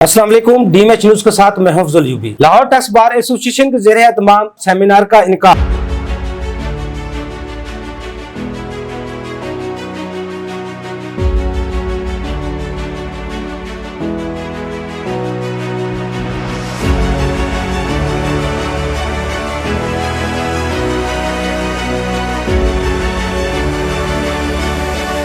अस्सलाम वालेकुम, DMH news के साथ मैं हफ्जुल यूबी। लाहौर टैक्स बार एसोसिएशन के ज़ेरे एहतमाम सेमिनार का इनका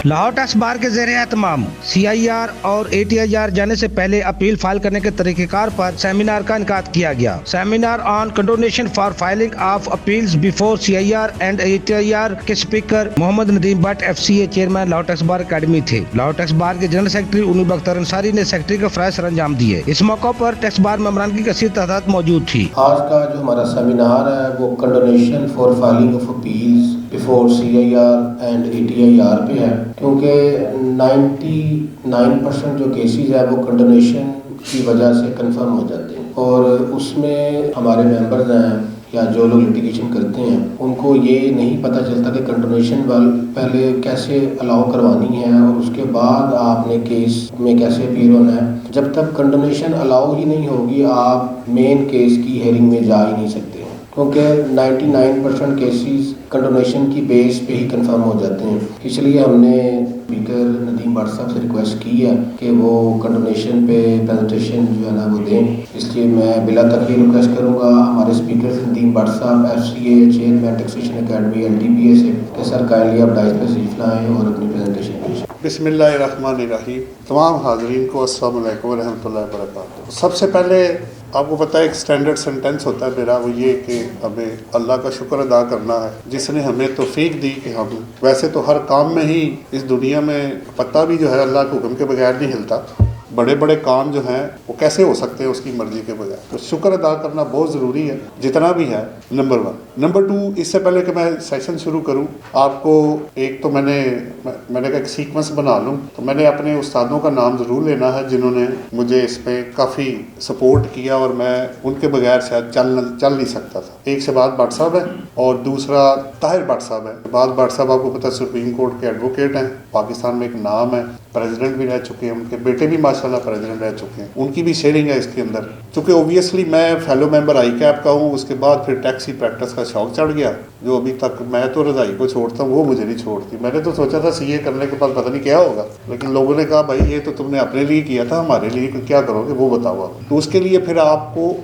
लाहौर टैक्स बार के ज़ेरे एहतमाम CIR और ATIR जाने से पहले अपील फाइल करने के तरीक़ेकार पर सेमिनार का इनकाद किया गया। Seminar on condonation for filing of appeals before CIR and ATIR के speaker Mohammad Nadeem Bhatt FCA chairman Lahore tax bar academy थे। लाहौर टैक्स बार के जनरल सेक्रेटरी उन्नीस बख्तर अंसारी ने सेक्रेटरी का फ़राइज़ सरअंजाम दिए। इस मौके पर टैक्स बार मेंबरान की कसीर तादाद मौजूद थी। आज का जो हमारा सेमिनार है वो condonation for filing of appeals before CIR and ATIR पे है, क्योंकि 99% जो केसेस है वो कंडोनेशन की वजह से कंफर्म हो जाते हैं और उसमें हमारे मेंबर्स हैं या जो लोग लिटिगेशन करते हैं उनको ये नहीं पता चलता कि कंडोनेशन पहले कैसे अलाउ करवानी है और उसके बाद आपने केस में कैसे अपीयर होना है। जब तक कंडोनेशन अलाउ ही नहीं होगी आप मेन केस की हेयरिंग में जा ही नहीं सकते, क्योंकि 99% केसेस कंडोनेशन की बेस पे ही कंफर्म हो जाते हैं। इसलिए हमने स्पीकर नदीम भट्ट साहब से रिक्वेस्ट की है कि वो कंडोनेशन पे प्रेजेंटेशन जो है ना वो दें। इसलिए मैं बिला तकलीफ रिक्वेस्ट करूँगा हमारे स्पीकर नदीम भट्ट साहब FCA chairman taxation academy LTPA से कि सर काइंडली आप डाइस पे तशरीफ लाएँ और अपनी प्रेजेंटेशन पेश करें। बिस्मिल्लाहिर्रहमानिर्रहीम। तमाम हाज़रीन को अस्सलाम वालेकुम व रहमतुल्लाहि व बरकातुहू। सबसे पहले आपको पता है एक स्टैंडर्ड सेंटेंस होता है मेरा, वो ये कि हमें अल्लाह का शुक्र अदा करना है जिसने हमें तौफीक दी कि हम वैसे तो हर काम में ही इस दुनिया में पत्ता भी जो है अल्लाह के हुक्म के बगैर नहीं हिलता। बड़े बड़े काम जो हैं वो कैसे हो सकते हैं उसकी मर्ज़ी के बगैर, तो शुक्र अदा करना बहुत ज़रूरी है जितना भी है। नंबर 1। नंबर 2, इससे पहले कि मैं सेशन शुरू करूं आपको एक तो मैंने कहा एक सीक्वेंस बना लूं, तो मैंने अपने उस्तादों का नाम ज़रूर लेना है जिन्होंने मुझे इस पर काफ़ी सपोर्ट किया और मैं उनके बगैर शायद चल नहीं सकता था। एक शहबाज भट्ट साहब है और दूसरा ताहिर भट्ट साहब है। शहबाज भट्ट साहब आपको पता है सुप्रीम कोर्ट के एडवोकेट हैं, पाकिस्तान में एक नाम है, प्रेसिडेंट भी रह चुके हैं, उनके बेटे भी माशाल्लाह प्रेसिडेंट रह चुके हैं, उनकी भी शेयरिंग है इसके अंदर। चूँकि ओबियसली मैं फेलो मेंबर ICAP का हूँ, उसके बाद फिर टैक्सी प्रैक्टिस का शौक चढ़ गया जो अभी तक मैं तो रज़ाई को छोड़ता हूँ वो मुझे नहीं छोड़ती। मैंने तो सोचा था CA करने के बाद पता नहीं क्या होगा, लेकिन लोगों ने कहा भाई ये तो तुमने अपने लिए किया था, हमारे लिए क्या करोगे वो बताओ आप। तो उसके लिए फिर आपको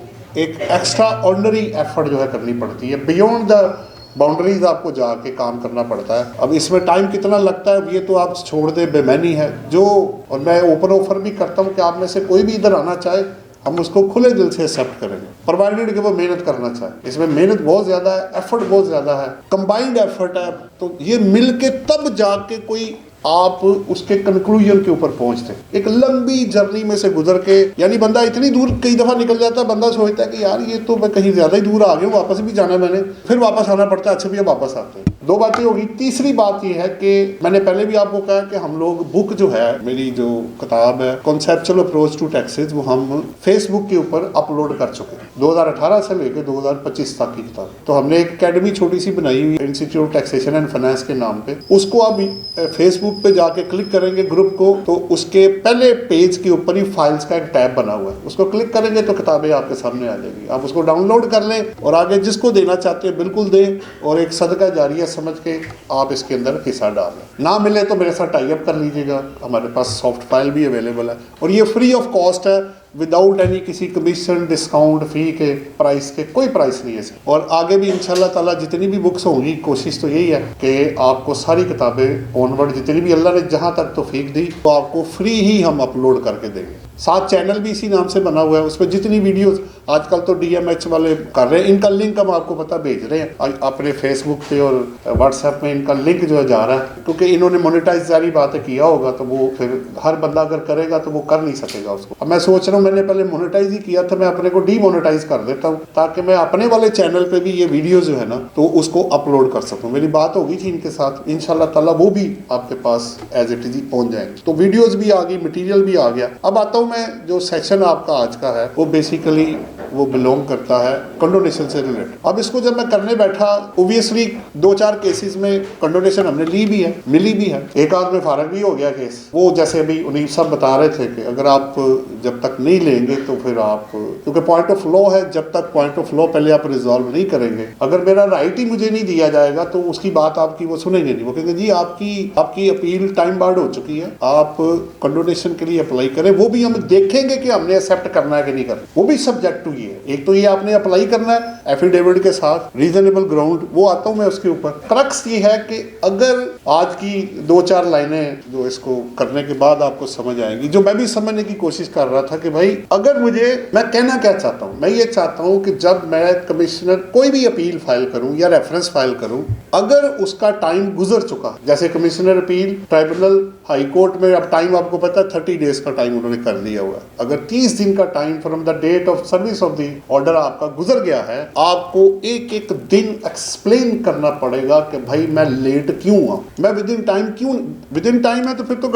एक एक्स्ट्रा ऑर्डिनरी एफर्ट जो है करनी पड़ती है, बियॉन्ड द बाउंड्रीज आपको जाके काम करना पड़ता है। अब इसमें टाइम कितना लगता है ये तो आप छोड़ दे, बेमैनी है जो। और मैं ओपन ऑफर भी करता हूँ कि आप में से कोई भी इधर आना चाहे हम उसको खुले दिल से एक्सेप्ट करेंगे, प्रोवाइडेड कि वो मेहनत करना चाहे। इसमें मेहनत बहुत ज़्यादा है, एफर्ट बहुत ज़्यादा है, कंबाइंड एफर्ट है, तो ये मिल के तब जाके कोई आप उसके कंक्लूजन के ऊपर पहुंचते हैं। एक लंबी जर्नी में से गुजर के, यानी बंदा इतनी दूर कई दफ़ा निकल जाता है, बंदा सोचता है कि यार ये तो मैं कहीं ज़्यादा ही दूर आ गया हूँ, वापस भी जाना है मैंने, फिर वापस आना पड़ता है। अच्छा भैया वापस आते हैं। 2 बातें होगी। तीसरी बात ये है कि मैंने पहले भी आपको कहा कि हम लोग बुक जो है, मेरी जो किताब है कॉन्सेप्चुअल अप्रोच टू टैक्सेस, वो हम फेसबुक के ऊपर अपलोड कर चुके हैं 2018 से लेकर 2025 तक की किताब। तो हमने एक अकेडमी छोटी सी बनाई हुई इंस्टीट्यूट टैक्सेशन एंड फाइनेंस के नाम पे, उसको आप फेसबुक पे जाके क्लिक करेंगे ग्रुप को, तो उसके पहले पेज के ऊपर ही फाइल्स का एक टैब बना हुआ है, उसको क्लिक करेंगे तो किताबें आपके सामने आ जाएगी। आप उसको डाउनलोड कर लें और आगे जिसको देना चाहते हैं बिल्कुल दें, और एक सदका जारिया समझ के आप इसके अंदर हिस्सा डालें। ना मिले तो मेरे साथ टाई अप कर लीजिएगा, हमारे पास सॉफ्ट फाइल भी अवेलेबल है और ये फ्री ऑफ कॉस्ट है, विदाउट एनी किसी कमीशन डिस्काउंट फी के प्राइस के, कोई प्राइस नहीं है इसमें। और आगे भी इंशाल्लाह ताला जितनी भी बुक्स होंगी, कोशिश तो यही है कि आपको सारी किताबें ऑनवर्ड जितनी भी अल्लाह ने जहाँ तक तौफीक दी तो आपको फ्री ही हम अपलोड करके देंगे। साथ चैनल भी इसी नाम से बना हुआ है, उस पर जितनी वीडियोस आजकल तो DMH वाले कर रहे हैं, इनका लिंक हम आपको पता भेज रहे हैं अपने फेसबुक पे और व्हाट्सएप में, इनका लिंक जो है जा रहा है, क्योंकि इन्होंने मोनेटाइज सारी बातें किया होगा तो वो फिर हर बंदा अगर करेगा तो वो कर नहीं सकेगा उसको। अब मैं सोच रहा हूँ मैंने पहले मोनेटाइज ही किया था, मैं अपने को डीमोनेटाइज कर देता हूँ ताकि मैं अपने वाले चैनल पे भी ये वीडियो जो है ना तो उसको अपलोड कर सकूँ। मेरी बात हो गई थी इनके साथ, इंशाल्लाह ताला वो भी आपके पास एज इट इज पहुँच जाएंगे। तो वीडियोज भी आ गई, मटीरियल भी आ गया। अब आता हूँ मैं, जो सेशन आपका आज का है वो बेसिकली वो बिलोंग करता है कंडोनेशन से रिलेटेड। अब इसको जब मैं करने बैठा, ओबियसली 2-4 केसेस में कंडोनेशन हमने ली भी है, मिली भी है, एक आध में फारग भी हो गया केस। वो जैसे अभी उन्हीं सब बता रहे थे कि अगर आप जब तक नहीं लेंगे तो फिर आप, क्योंकि पॉइंट ऑफ लॉ है, जब तक पॉइंट ऑफ लॉ पहले आप रिजॉल्व नहीं करेंगे, अगर मेरा राइट ही मुझे नहीं दिया जाएगा तो उसकी बात आपकी वो सुनेंगे नहीं। वो कहेंगे जी आपकी अपील टाइम बार्ड हो चुकी है, आप कंडोनेशन के लिए अप्लाई करें। वो भी हम देखेंगे कि हमने एक्सेप्ट करना है कि नहीं करना, वो भी सब्जेक्ट टू ये। एक तो ये आपने अप्लाई करना है एफिडेविट के साथ, रीजनेबल ग्राउंड, वो आता हूं मैं उसके ऊपर। क्रक्स ये है कि अगर आज की 2-4 लाइनें जो इसको करने के बाद आपको समझ आएंगी, जो मैं भी समझने की कोशिश कर रहा था कि भाई अगर मैं कहना क्या चाहता हूं, मैं ये चाहता हूं कि जब मैं कमिश्नर कोई भी अपील फाइल करूं या रेफरेंस फाइल करूं, अगर उसका टाइम गुजर चुका, जैसे commissioner appeal tribunal high court में, अब टाइम आपको पता है 30 डेज का टाइम उन्होंने कर दिया हुआ है। अगर 30 दिन का time from the date of service of the order आपका गुजर गया है, आपको एक एक दिन एक्सप्लेन करना पड़ेगा कि भाई मैं लेट क्यों हुआ, मैं विद इन टाइम है तो फिर तो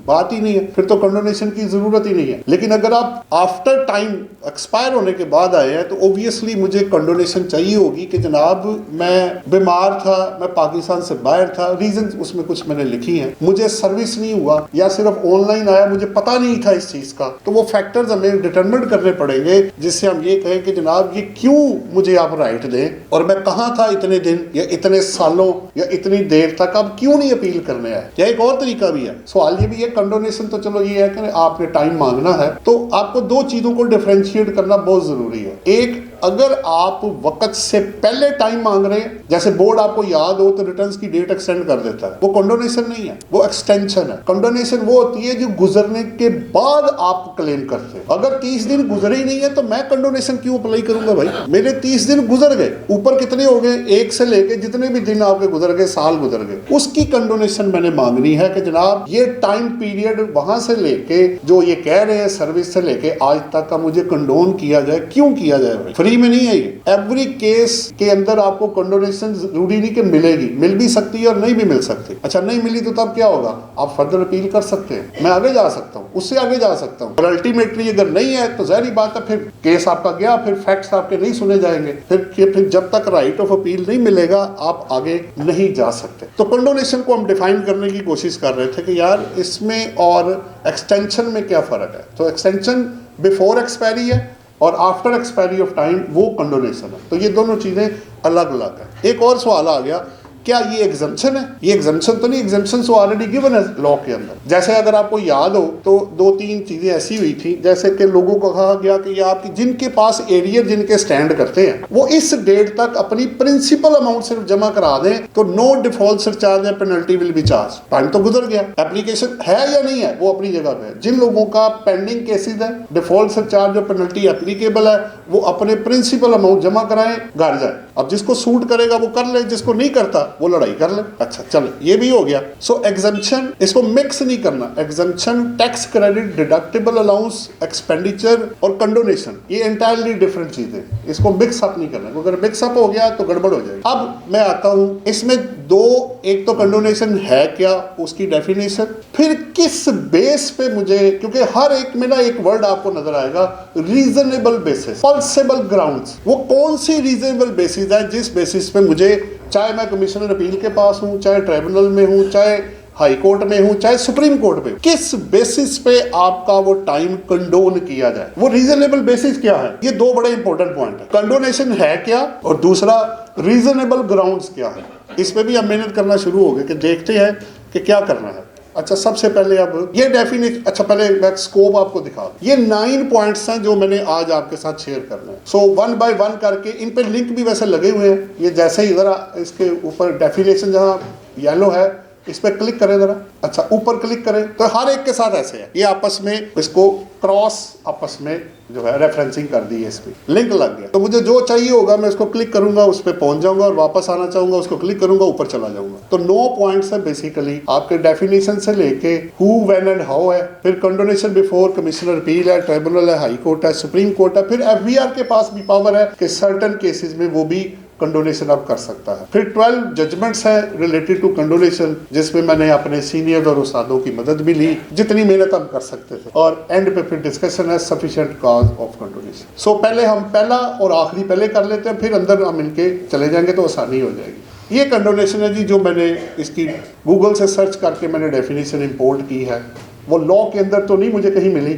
बात ही नहीं है, फिर तो कंडोनेशन की जरूरत ही नहीं है। लेकिन अगर आप आफ्टर टाइम एक्सपायर होने के बाद आए हैं तो ओबियसली मुझे कंडोनेशन चाहिए होगी कि जनाब मैं बीमार था, मैं पाकिस्तान से बाहर था, रीजन उसमें कुछ मैंने लिखी हैं, मुझे सर्विस नहीं हुआ या सिर्फ ऑनलाइन आया, मुझे पता नहीं था इस चीज का, तो वो फैक्टर्स हमें डिटरमिन करने पड़ेंगे जिससे हम ये कहें कि जनाब ये क्यों मुझे आप राइट दें और मैं कहाँ था इतने दिन या इतने सालों या इतनी देर तक, अब क्यों नहीं अपील करने आए। या एक और तरीका भी है, सवाल ये भी है, कंडोनेशन तो चलो ये है कि आपने टाइम मांगना है, तो आपको 2 चीजों को डिफरेंशिएट करना बहुत जरूरी है। एक, अगर आप वक्त से पहले टाइम मांग रहे हैं, जैसे बोर्ड आपको याद हो तो रिटर्न्स की डेट एक्सटेंड कर देता है, वो कंडोनेशन नहीं है, वो एक्सटेंशन है। कंडोनेशन वो होती है जो गुजरने के बाद आप क्लेम करते हैं। अगर 30 दिन गुजरे ही नहीं है तो मैं कंडोनेशन क्यों अप्लाई करूंगा भाई, मेरे 30 दिन गुजर गए, ऊपर कितने हो गए, 1 से लेके जितने भी दिन आपके गुजर गए, साल गुजर गए, उसकी कंडोनेशन मैंने मांगनी है कि जनाब ये टाइम पीरियड वहां से लेके जो ये कह रहे हैं सर्विस से लेके आज तक का मुझे कंडोन किया जाए, क्यों किया जाए भाई, फ्री में नहीं है ये। एवरी केस के अंदर आपको कंडोनेशन जरूरी नहीं कि मिलेगी, मिल भी सकती है और नहीं भी मिल सकती। अच्छा नहीं मिली तो तब क्या होगा, आप फर्दर अपील कर सकते हैं, मैं आगे जा सकता हूँ, उससे आगे जा सकता हूँ। और अल्टीमेटली अगर नहीं है तो जाहिर बात है फिर केस आपका गया, फिर फैक्ट्स आपके नहीं सुने जाएंगे, फिर जब तक राइट ऑफ अपील नहीं मिलेगा आप आगे नहीं जा सकते। तो कंडोनेशन को हम डिफाइन करने की कोशिश कर रहे थे कि यार इसमें और एक्सटेंशन में क्या फर्क है। तो एक्सटेंशन बिफोर एक्सपायरी है और आफ्टर एक्सपायरी ऑफ टाइम वो कंडोनेशन है, तो ये दोनों चीजें अलग अलग है। एक और सवाल आ गया, क्या ये एग्जम्पशन है? ये एग्जम्पशन तो नहीं, एग्जम्पशन तो ऑलरेडी गिवन है लॉ के अंदर। जैसे अगर आपको याद हो तो 2-3 चीजें ऐसी हुई थी, जैसे कि लोगों को कहा गया कि ये आपकी जिनके पास एरियर जिनके स्टैंड करते हैं वो इस डेट तक अपनी प्रिंसिपल अमाउंट सिर्फ जमा करा दें तो नो डिफॉल्ट सरचार्ज या penalty will be charge. Time तो गुजर गया, एप्लीकेशन है या नहीं है वो अपनी जगह पे है। जिन लोगों का पेंडिंग केसेस है, डिफॉल्ट सरचार्ज और पेनल्टी एप्लीकेबल है, वो अपने प्रिंसिपल अमाउंट जमा कराएं, घर जाए। अब जिसको सूट करेगा वो कर ले, जिसको नहीं करता वो लड़ाई कर ले। अच्छा चलो ये भी हो गया। सो एग्जम्पशन, इसको मिक्स नहीं करना। Exemption, tax credit, deductible allowance, expenditure और कंडोनेशन, ये एंटायरली डिफरेंट चीजें, इसको मिक्स अप नहीं करना। अगर मिक्स अप हो गया तो गड़बड़ हो जाएगी। अब मैं आता हूं इसमें 2, एक तो कंडोनेशन है क्या, उसकी डेफिनेशन, फिर किस बेस पे मुझे, क्योंकि हर एक में ना एक वर्ड आपको नजर आएगा, रीजनेबल बेसिस, पॉसिबल ग्राउंड्स। वो कौन सी रीजनेबल बेसिस है जिस बेसिस पे मुझे, चाहे मैं कमिश्नर अपील के पास हूं, चाहे ट्राइब्यूनल में हूं, चाहे हाई कोर्ट में हूं, चाहे सुप्रीम कोर्ट में, किस बेसिस पे आपका वो टाइम कंडोन किया जाए, वो रीजनेबल बेसिस क्या है। ये 2 बड़े इंपॉर्टेंट पॉइंट है, कंडोनेशन है क्या और दूसरा रीजनेबल ग्राउंड्स क्या है। इस पे भी हम मेहनत करना शुरू हो गए कि देखते हैं कि क्या करना है। अच्छा सबसे पहले अब ये डेफिनेशन, अच्छा पहले मैं स्कोप आपको दिखा, ये 9 पॉइंट्स हैं जो मैंने आज आपके साथ शेयर करना है। सो 1 बाय 1 करके, इन पे लिंक भी वैसे लगे हुए हैं, ये जैसे ही जरा इसके ऊपर डेफिनेशन जहाँ येलो है इस पर क्लिक करें जरा, अच्छा ऊपर क्लिक करें तो हर एक के साथ ऐसे है, ये आपस में इसको क्रॉस आपस में जो है रेफरेंसिंग कर दी है, इसमें लिंक लग गया। तो मुझे जो चाहिए होगा मैं इसको क्लिक करूंगा, उस पर पहुंच जाऊंगा, और वापस आना चाहूंगा उसको क्लिक करूंगा, ऊपर चला जाऊंगा। तो 9 पॉइंट्स है बेसिकली, आपके डेफिनेशन से लेके हु, व्हेन एंड हाउ है, फिर कंडोनेशन बिफोर कमिश्नर अपील है, ट्राइब्यूनल है, हाई कोर्ट है, सुप्रीम कोर्ट है, फिर एफबीआर के पास भी पावर है कि सर्टेन केसेस में वो भी कंडोनेशन अब कर सकता है। फिर 12 जजमेंट्स हैं रिलेटेड टू कंडोनेशन, जिसमें मैंने अपने सीनियर और उस्तादों की मदद भी ली, जितनी मेहनत हम कर सकते थे। और एंड पे फिर डिस्कशन है सफिशिएंट कॉज ऑफ कंडोनेशन। सो पहले हम पहला और आखिरी पहले कर लेते हैं, फिर अंदर हम इनके चले जाएंगे तो आसानी हो जाएगी। ये कंडोनेशन है जी, जो मैंने इसकी गूगल से सर्च करके मैंने डेफिनेशन इंपोर्ट की है, वो लॉ के अंदर तो नहीं मुझे कहीं मिली।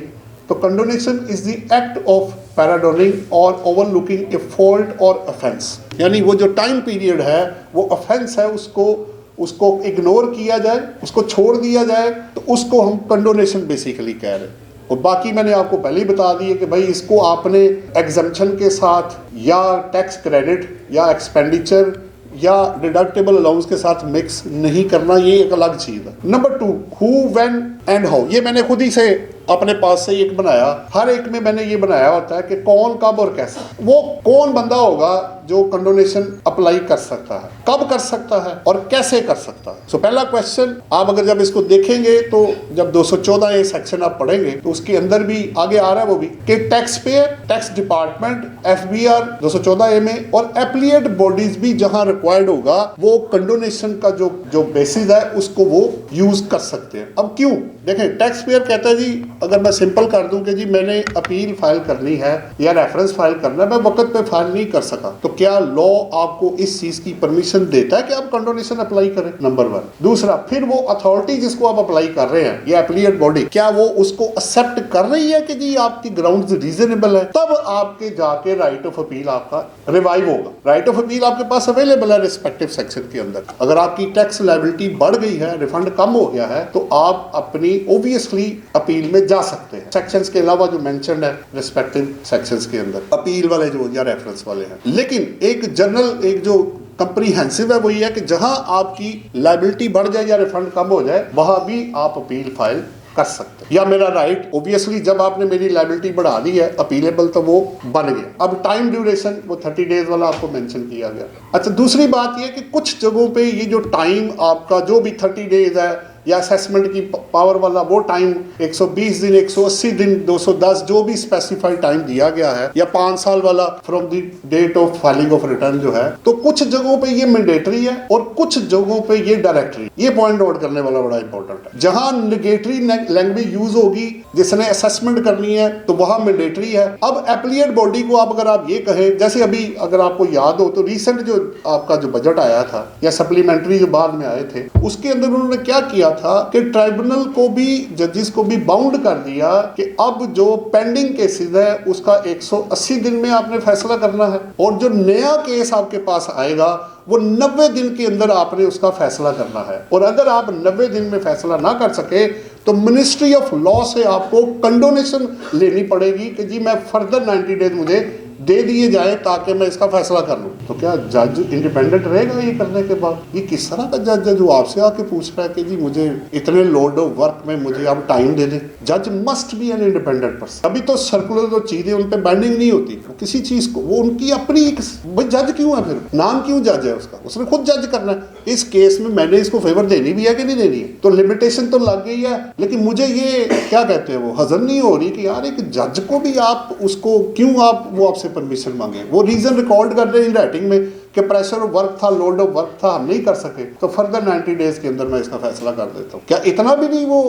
तो condonation is the act of pardoning और ओवरलुकिंग ए फॉल्ट और ऑफेंस, यानी वो जो टाइम पीरियड है वो ऑफेंस है, उसको इग्नोर किया जाए, उसको छोड़ दिया जाए, तो उसको हम कंडोनेशन बेसिकली कह रहे हैं। और बाकी मैंने आपको पहले ही बता दिए कि भाई इसको आपने एग्जम्पशन के साथ या टैक्स क्रेडिट या एक्सपेंडिचर या डिडक्टेबल अलाउंस के साथ मिक्स नहीं करना, ये एक अलग चीज़ है। Number 2, who, when and how, ये मैंने खुद ही से अपने पास से एक बनाया। हर एक में मैंने ये बनाया होता है कि कौन, कब और कैसे। वो कौन बंदा होगा जो कंडोनेशन अप्लाई कर सकता है, कब कर सकता है और कैसे कर सकता है। सो पहला क्वेश्चन, आप अगर जब इसको देखेंगे तो जब 214 ये सेक्शन आप पढ़ेंगे तो उसके अंदर भी आगे आ रहा है वो भी कि tax payer, tax department, FBR 214A में और एप्लीएट बॉडीज भी जहां रिक्वायर्ड होगा वो कंडोनेशन का जो बेसिस है उसको वो यूज कर सकते हैं। अब क्यों, देखें टैक्स पेयर कहता है जी, अगर मैं सिंपल कर दूं कि जी मैंने अपील फाइल करनी है या रेफरेंस फाइल करना है, मैं वक्त पे फाइल नहीं कर सका, तो क्या लॉ आपको इस चीज की परमिशन देता है कि आप कंडोनेशन अप्लाई करें? नंबर 1। दूसरा, फिर वो अथॉरिटी जिसको आप अप्लाई कर रहे हैं, ये एप्लीएट बॉडी, क्या वो उसको एक्सेप्ट कर रही है कि जी आपकी ग्राउंड्स रीजनेबल है? तब आपके जाके राइट ऑफ अपील आपका रिवाइव होगा। राइट ऑफ अपील आपके पास अवेलेबल है रिस्पेक्टिव सेक्शन के अंदर। अगर आपकी टैक्स लायबिलिटी बढ़ गई है, रिफंड कम हो गया है, तो आप अपनी ऑब्वियसली अपील में जा सकते हैं, सेक्शंस के अलावा जो मेंशन्ड है रिस्पेक्टिव सेक्शंस के अंदर, अपील वाले जो या रेफरेंस वाले हैं। लेकिन एक जनरल, एक जो कंप्रीहेंसिव है वो ये है कि जहां आपकी लायबिलिटी बढ़ जाए या रिफंड कम हो जाए, वहां भी आप अपील फाइल कर सकते हैं। या मेरा राइट, ऑब्वियसली जब आपने मेरी लायबिलिटी बढ़ा दी है अपीलेबल, तो वो बन गया। अब टाइम ड्यूरेशन वो 30 डेज वाला आपको मेंशन किया गया। अच्छा, दूसरी बात ये कि कुछ जगहों पे ये जो टाइम आपका जो भी 30 डेज है या असेसमेंट की पावर वाला वो टाइम 120 दिन, 180 दिन, 210 जो भी स्पेसिफाइड टाइम दिया गया है, या 5 साल वाला from the date of filing of return जो है, तो कुछ जगहों पे ये मैंडेटरी है और कुछ जगहों पे ये डायरेक्टरी। ये पॉइंट नोट करने वाला बड़ा इंपॉर्टेंट है। जहां निगेटरी लैंग्वेज यूज होगी, जिसने असेसमेंट करनी है, तो वहां मैंडेटरी है। अब एप्लीएट बॉडी को अगर आप ये कहें, जैसे अभी अगर आपको याद हो तो रिसेंट जो आपका जो बजट आया था या सप्लीमेंट्री जो बाद में आए थे, उसके अंदर उन्होंने क्या किया था कि ट्राइब्यूनल को भी, जजेस को भी बाउंड कर दिया कि अब जो पेंडिंग केसेस है उसका 180 दिन में आपने फैसला करना है, और जो नया केस आपके पास आएगा वो 90 दिन के अंदर आपने उसका फैसला करना है। और अगर आप 90 दिन में फैसला ना कर सके तो मिनिस्ट्री ऑफ लॉ से आपको कंडोनेशन लेनी पड़ेगी कि जी मैं फर्दर 90 डेज मुझे दे दिए जाए ताकि मैं इसका फैसला कर लूँ। तो क्या जज इंडिपेंडेंट रहेगा ये करने के बाद? ये किस तरह का जज है जो आपसे आके पूछ रहा है कि जी मुझे इतने लोड ऑफ वर्क में मुझे आप टाइम दे दें? जज must be an independent person. अभी तो सर्कुलर जो चीजें उन पे बाइंडिंग नहीं होती, वो किसी चीज को, वो उनकी अपनी एक, जज क्यों है फिर? नाम क्यों जज है उसका? उसने खुद जज करना है। इस केस में मैंने इसको फेवर देनी भी है कि नहीं देनी है? तो लिमिटेशन तो लग गई है, लेकिन मुझे ये क्या कहते हैं वो हजम नहीं हो रही कि यार एक जज को भी आप उसको क्यों आप वो आपसे परमिशन मांगे। वो रीजन रिकॉर्ड कर रहे हैं इन राइटिंग में कि प्रेशर ऑफ वर्क था, लोड ऑफ वर्क था, हम नहीं कर सके, तो फर्दर 90 डेज के अंदर मैं इसका फैसला कर देता हूँ। क्या इतना भी नहीं वो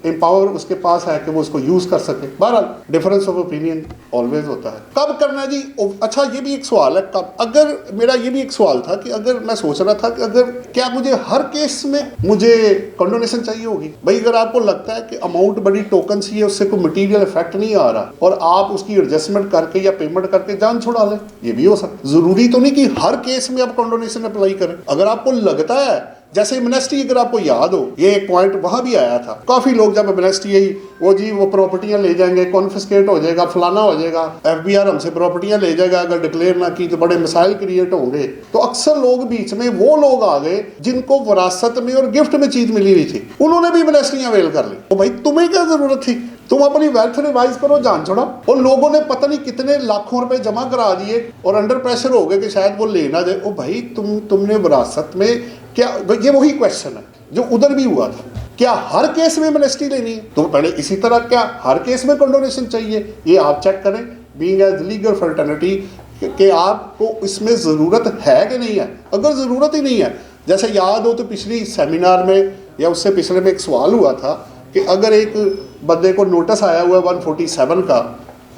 एम्पावर उसके पास है कि वो उसको यूज कर सके? बहरहाल डिफरेंस ऑफ ओपिनियन ऑलवेज होता है। कब करना है जी? अच्छा, ये भी एक सवाल है कब। अगर मेरा ये भी एक सवाल था कि अगर मैं सोच रहा था कि अगर क्या मुझे हर केस में मुझे कंडोनेशन चाहिए होगी? भाई अगर आपको लगता है कि अमाउंट बड़ी टोकन सी है, उससे कोई मटीरियल इफेक्ट नहीं आ रहा और आप उसकी एडजस्टमेंट करके या पेमेंट करके जान छुड़ा लें, ये भी हो सकता। जरूरी तो नहीं कि हर केस में आप कंडोनेशन अप्लाई करें। अगर आपको लगता है, जैसे एमनेस्टी, अगर आपको याद हो, ये एक पॉइंट वहां भी आया था, काफी लोग जब एमनेस्टी यही वो जी वो प्रॉपर्टियां ले जाएंगे, कॉन्फिस्केट हो जाएगा, फलाना हो जाएगा, FBR हमसे प्रॉपर्टियां ले जाएगा, अगर डिक्लेयर ना की तो बड़े मिसाइल क्रिएट होंगे। तो अक्सर लोग बीच में वो लोग आ गए जिनको विरासत में और गिफ्ट में चीज मिली हुई थी, उन्होंने भी एमनेस्टियां अवेल कर ली। तो भाई तुम्हें क्या जरूरत थी? तुम अपनी वेल्थ रिवाइज करो, जान छोड़ो। और लोगों ने पता नहीं कितने लाखों रुपए जमा करा दिए और अंडर प्रेशर हो गए कि शायद वो ले ना दे। ओ भाई तुमने विरासत में क्या, ये वही क्वेश्चन है जो उधर भी हुआ था, क्या हर केस में एमनेस्टी लेनी है? तो पहले इसी तरह क्या हर केस में कंडोनेशन चाहिए? ये आप चेक करें। बीइंग एज लीगल फर्टर्निटी, कि आपको इसमें ज़रूरत है कि नहीं है। अगर ज़रूरत ही नहीं है, जैसे याद हो तो पिछली सेमिनार में या उससे पिछले में एक सवाल हुआ था कि अगर एक बंदे को नोटिस आया हुआ है 147 का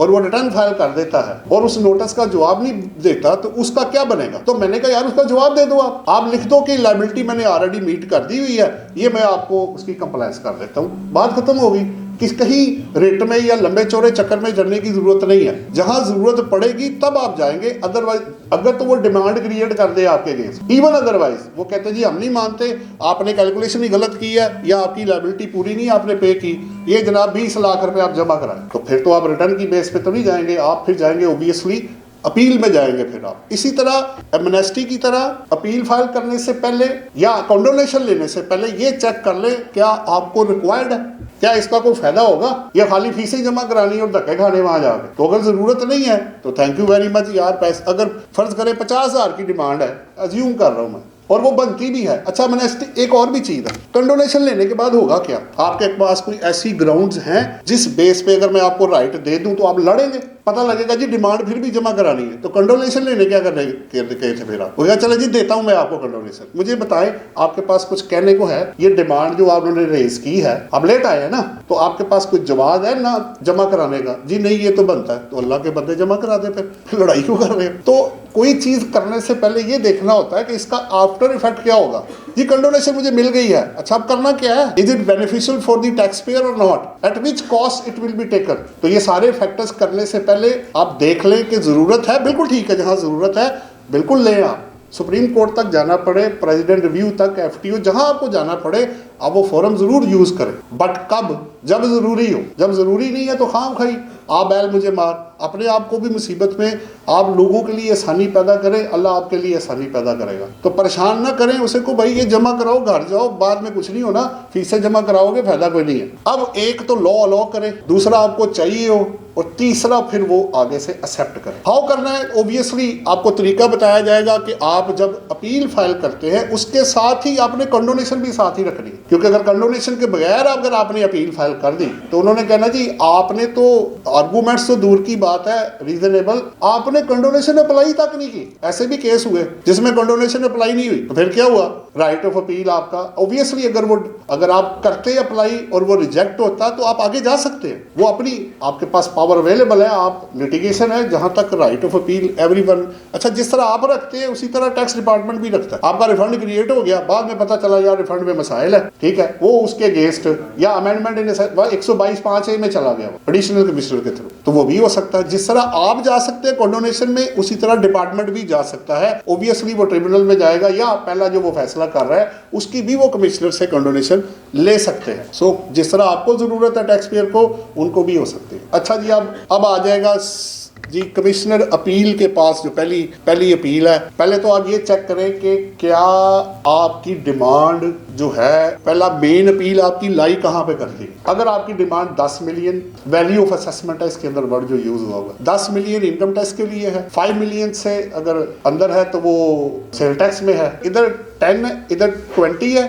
और वो रिटर्न फाइल कर देता है और उस नोटिस का जवाब नहीं देता तो उसका क्या बनेगा। तो मैंने कहा यार उसका जवाब दे दो, आप लिख दो कि लायबिलिटी मैंने ऑलरेडी मीट कर दी हुई है, ये मैं आपको उसकी कंप्लायंस कर देता हूँ, बात खत्म होगी। किस कहीं रेट में या लंबे चौड़े चक्कर में चलने की जरूरत नहीं है। जहां जरूरत पड़ेगी तब आप जाएंगे, अदरवाइज अगर तो वो डिमांड क्रिएट कर दे आपके अगेंस्ट, इवन अदरवाइज वो कहते हैं जी हम नहीं मानते, आपने कैलकुलेशन ही गलत की है या आपकी लायबिलिटी पूरी नहीं आपने पे की, ये जनाब 20 लाख रुपए आप जमा कराएं, तो फिर तो आप रिटर्न की बेस पे तो नहीं जाएंगे, आप फिर जाएंगे ओबियसली अपील में जाएंगे। फिर आप इसी तरह एमनेस्टी की तरह अपील फाइल करने से पहले या कंडोनेशन लेने से पहले ये चेक कर ले क्या आपको रिक्वायर्ड है, क्या इसका कोई फायदा होगा या खाली फीसें जमा करानी और धक्के खाने वहां जाके। तो अगर जरूरत नहीं है तो थैंक यू वेरी मच यार, पैसे अगर फर्ज करें 50,000 की डिमांड है, अज्यूम कर रहा हूं मैं, और वो बनती भी है। अच्छा एमनेस्टी एक और भी चीज है, कंडोनेशन लेने के बाद होगा क्या, आपके पास कोई ऐसी ग्राउंड्स हैं जिस बेस पे अगर मैं आपको राइट दे दूं तो आप लड़ेंगे, पता लगेगा जी डिमांड फिर भी जमा करानी है, तो कंडोनेशन लेने क्या करने कहे थे फिर आप बोला चलो जी देता हूं मैं आपको कंडोनेशन, मुझे बताएं आपके पास कुछ कहने को है, ये डिमांड जो आपने रेज की है, आप लेट आए हैं ना, तो आपके पास कुछ जवाब है ना जमा कराने का, जी नहीं ये तो बनता है, तो अल्लाह के बंदे जमा करा दे, फिर लड़ाई क्यों कर रहे हैं। तो कोई चीज करने से पहले ये देखना होता है कि इसका आफ्टर इफेक्ट क्या होगा। जी कंडोनेशन मुझे मिल गई है, अच्छा अब करना क्या है, is it beneficial for the taxpayer और not, at which cost it will be taken. तो ये सारे फैक्टर्स करने से पहले आप देख लें कि जरूरत है, बिल्कुल ठीक है, जहां जरूरत है बिल्कुल लें, आप सुप्रीम कोर्ट तक जाना पड़े, प्रेसिडेंट रिव्यू तक, एफटीओ जहां आपको जाना पड़े आप वो फोरम जरूर यूज करें, बट कब, जब जरूरी हो, जब जरूरी नहीं है तो खाम खाई आप बैल मुझे मार, अपने आप को भी मुसीबत में, आप लोगों के लिए आसानी पैदा करें, अल्लाह आपके लिए आसानी पैदा करेगा। तो परेशान ना करें उसे को भाई ये जमा कराओ घर जाओ, बाद में कुछ नहीं होना, फीसें जमा कराओगे फायदा कोई नहीं है। अब एक तो लॉ अलाउ करें, दूसरा आपको चाहिए हो, और तीसरा फिर वो आगे से एक्सेप्ट करें। हाउ करना है, ओबियसली आपको तरीका बताया जाएगा कि आप जब अपील फाइल करते हैं उसके साथ ही आपने कंडोनेशन भी साथ ही रखनी है, क्योंकि अगर कंडोनेशन के बगैर अगर आपने अपील फाइल कर दी तो उन्होंने कहना जी आपने तो आर्गूमेंट्स तो दूर की बात है रीजनेबल, आपने कंडोनेशन अप्लाई तक नहीं की। ऐसे भी केस हुए जिसमें कंडोनेशन अप्लाई नहीं हुई, तो फिर क्या हुआ, राइट ऑफ अपील आपका ओबियसली अगर आप करते अप्लाई और वो रिजेक्ट होता तो आप आगे जा सकते हैं, वो अपनी आपके पास पावर अवेलेबल है, आप लिटिगेशन है जहां तक राइट ऑफ अपील एवरीवन। अच्छा जिस तरह आप रखते हैं उसी तरह टैक्स डिपार्टमेंट भी रखता है। आपका रिफंड क्रिएट हो गया, बाद में पता चला यार रिफंड में मसाइल है, ठीक है, वो उसके अगेंस्ट या अमेंडमेंट इन 122(5)(a) में चला गया एडिशनल कमिश्नर के थ्रू, तो वो भी हो सकता है। जिस तरह आप जा सकते हैं कंडोनेशन में उसी तरह डिपार्टमेंट भी जा सकता है, ओबियसली वो ट्रिब्यूनल में जाएगा या पहला जो वो फैसला कर रहा है उसकी भी वो कमिश्नर से कंडोनेशन ले सकते हैं। सो जिस तरह आपको जरूरत है टैक्स पेयर को, उनको भी हो सकती है। अच्छा जी अब आ जाएगा जी कमिश्नर अपील के पास, जो पहली अपील है, पहले तो आप ये चेक करें कि क्या आपकी डिमांड जो है, पहला मेन अपील आपकी लाई कहाँ पे करती है। अगर आपकी demand 10 million value of assessment है, इसके अंदर वर्ड जो यूज हुआ होगा 10 मिलियन इनकम टैक्स के लिए है, 5 मिलियन से अगर अंदर है तो वो सेल टैक्स में है, इधर 10 है, इधर 20 है,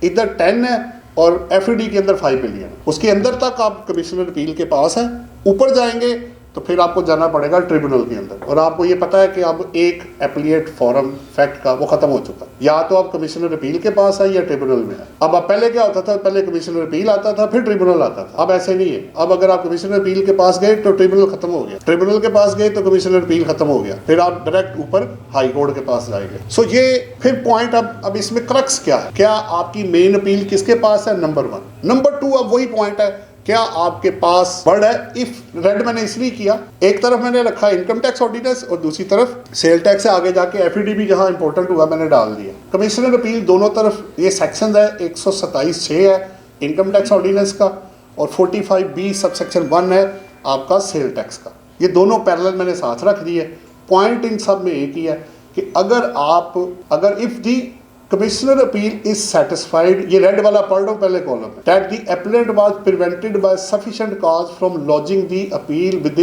इधर 10 है, और एफईडी के अंदर 5 मिलियन, उसके अंदर तक आप कमिश्नर अपील के पास है। ऊपर जाएंगे तो फिर आपको जाना पड़ेगा ट्रिब्यूनल के अंदर, और आपको ये पता है कि अब एक एप्लीएट फॉरम फैक्ट का वो खत्म हो चुका है, या तो आप कमिश्नर अपील के पास है या ट्रिब्यूनल में है। अब पहले क्या होता था, पहले कमिश्नर अपील आता था फिर ट्रिब्यूनल आता था, अब ऐसे नहीं है। अब अगर आप कमिश्नर अपील के पास गए तो ट्रिब्यूनल खत्म हो गया, ट्रिब्यूनल के पास गए तो कमिश्नर अपील खत्म हो गया, फिर आप डायरेक्ट ऊपर हाई कोर्ट के पास जाएंगे। सो ये फिर पॉइंट अब इसमें क्रक्स क्या है, क्या आपकी मेन अपील किसके पास है, नंबर 1। नंबर 2 अब वही पॉइंट है, क्या आपके पास वर्ड है इफ, रेड मैंने इसलिए किया, एक तरफ मैंने रखा इनकम टैक्स ऑर्डिनेंस और दूसरी तरफ सेल टैक्स से आगे जाके एफईडी भी जहां इंपॉर्टेंट हुआ मैंने डाल दिया। कमिश्नर अपील दोनों तरफ ये सेक्शन है, 127(6) है इनकम टैक्स ऑर्डिनेंस का और 45(b) सबसेक्शन 1 है आपका सेल टैक्स का, ये दोनों पैरेलल मैंने साथ रख दिए। पॉइंट इन सब में एक ही है कि अगर if the commissioner appeal is satisfied, ये रेड वाला पढ़ लो पहले कॉलम में, that the applicant was prevented by sufficient cause from lodging the appeal with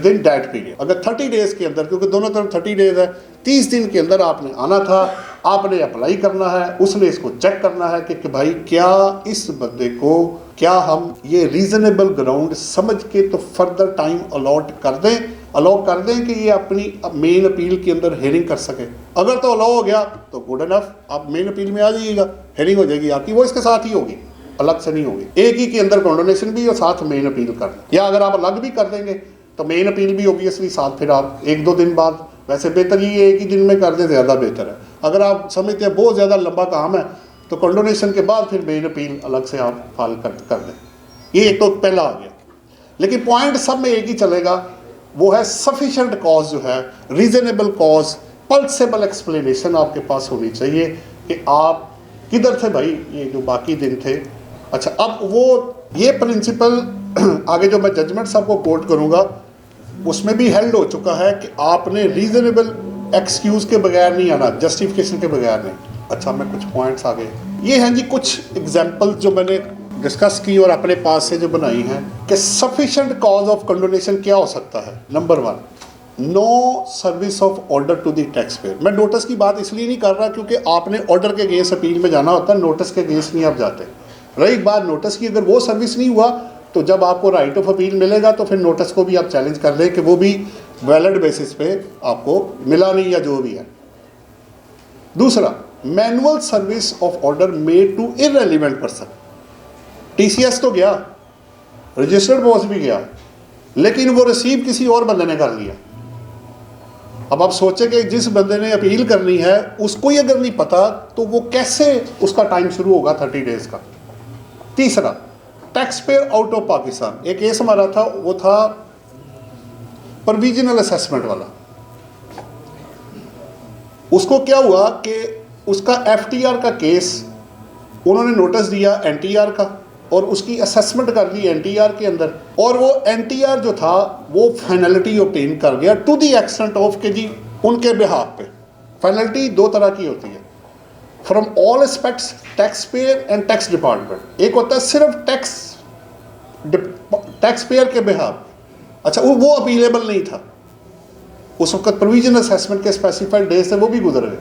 in that period. अगर 30 डेज के अंदर, क्योंकि दोनों तरफ 30 डेज है, 30 दिन के अंदर आपने आना था, आपने अप्लाई करना है, उसने इसको चेक करना है कि भाई क्या इस बंदे को, क्या हम ये रीजनेबल ग्राउंड समझ के तो फर्दर टाइम अलॉट कर दें अलाउ कर दें कि ये अपनी मेन अपील के अंदर हेयरिंग कर सके। अगर तो अलाउ हो गया तो गुड इनफ, आप मेन अपील में आ जाइएगा, हेयरिंग हो जाएगी आपकी, वो इसके साथ ही होगी, अलग से नहीं होगी। एक ही के अंदर कंडोनेशन भी और साथ मेन अपील कर दें, या अगर आप अलग भी कर देंगे तो मेन अपील भी ऑब्वियसली साथ, फिर आप 1-2 दिन बाद, वैसे बेहतर ये एक ही दिन में कर दें ज़्यादा बेहतर है। अगर आप समझते हैं बहुत ज़्यादा लंबा काम है तो कंडोनेशन के बाद फिर मेन अपील अलग से आप फाइल कर दें। ये एक तो पहला आ गया। लेकिन पॉइंट सब में एक ही चलेगा, वो है सफिशेंट कॉज जो है, रीजनेबल कॉज, पल्सेबल एक्सप्लेनेशन आपके पास होनी चाहिए कि आप किधर थे भाई ये जो बाकी दिन थे। अच्छा, अब वो ये प्रिंसिपल आगे जो मैं जजमेंट साहब को कोट करूँगा उसमें भी हेल्ड हो चुका है कि आपने रीजनेबल एक्सक्यूज़ के बगैर नहीं आना, जस्टिफिकेशन के बगैर नहीं। अच्छा, मैं कुछ पॉइंट्स आगे, ये हैं जी कुछ एग्जाम्पल जो मैंने डिस्कस की और अपने पास से जो बनाई हैं कि सफिशिएंट कॉज ऑफ कंडोनेशन क्या हो सकता है। Number 1, no service of order to the taxpayer. मैं नोटिस की बात इसलिए नहीं कर रहा क्योंकि आपने ऑर्डर के अगेंस्ट अपील में जाना होता है, नोटिस के अगेंस्ट नहीं आप जाते। रही बात नोटिस की, अगर वो सर्विस नहीं हुआ तो जब आपको राइट ऑफ अपील मिलेगा तो फिर नोटिस को भी आप चैलेंज कर लें कि वो भी वैलिड बेसिस पे आपको मिला नहीं या जो भी है। दूसरा, manual service of order made to irrelevant person. TCS तो गया, रजिस्टर्ड पोस्ट भी गया, लेकिन वो रिसीव किसी और बंदे ने कर लिया। अब आप सोचें कि जिस बंदे ने अपील करनी है उसको ही अगर नहीं पता तो वो कैसे उसका टाइम शुरू होगा 30 डेज का। तीसरा, tax payer out of Pakistan. एक केस हमारा था, वो था प्रोविजनल असेसमेंट वाला। उसको क्या हुआ कि उसका एफटीआर का केस उन्होंने नोटिस दिया एनटीआर का और उसकी असेसमेंट कर दी एनटीआर के अंदर, और वो एनटीआर जो था वो फाइनलिटी ऑब्टेन कर गया टू द एक्सटेंट ऑफ के जी उनके बिहाफ पे। फाइनलिटी 2 तरह की होती है, from all aspects, tax payer and tax department. एक होता है सिर्फ टैक्स पेयर के बिहाफ। अच्छा, वो अपीलेबल नहीं था उस वक्त, प्रोविजन असेसमेंट के स्पेसिफाइड डेज से वो भी गुजर गए।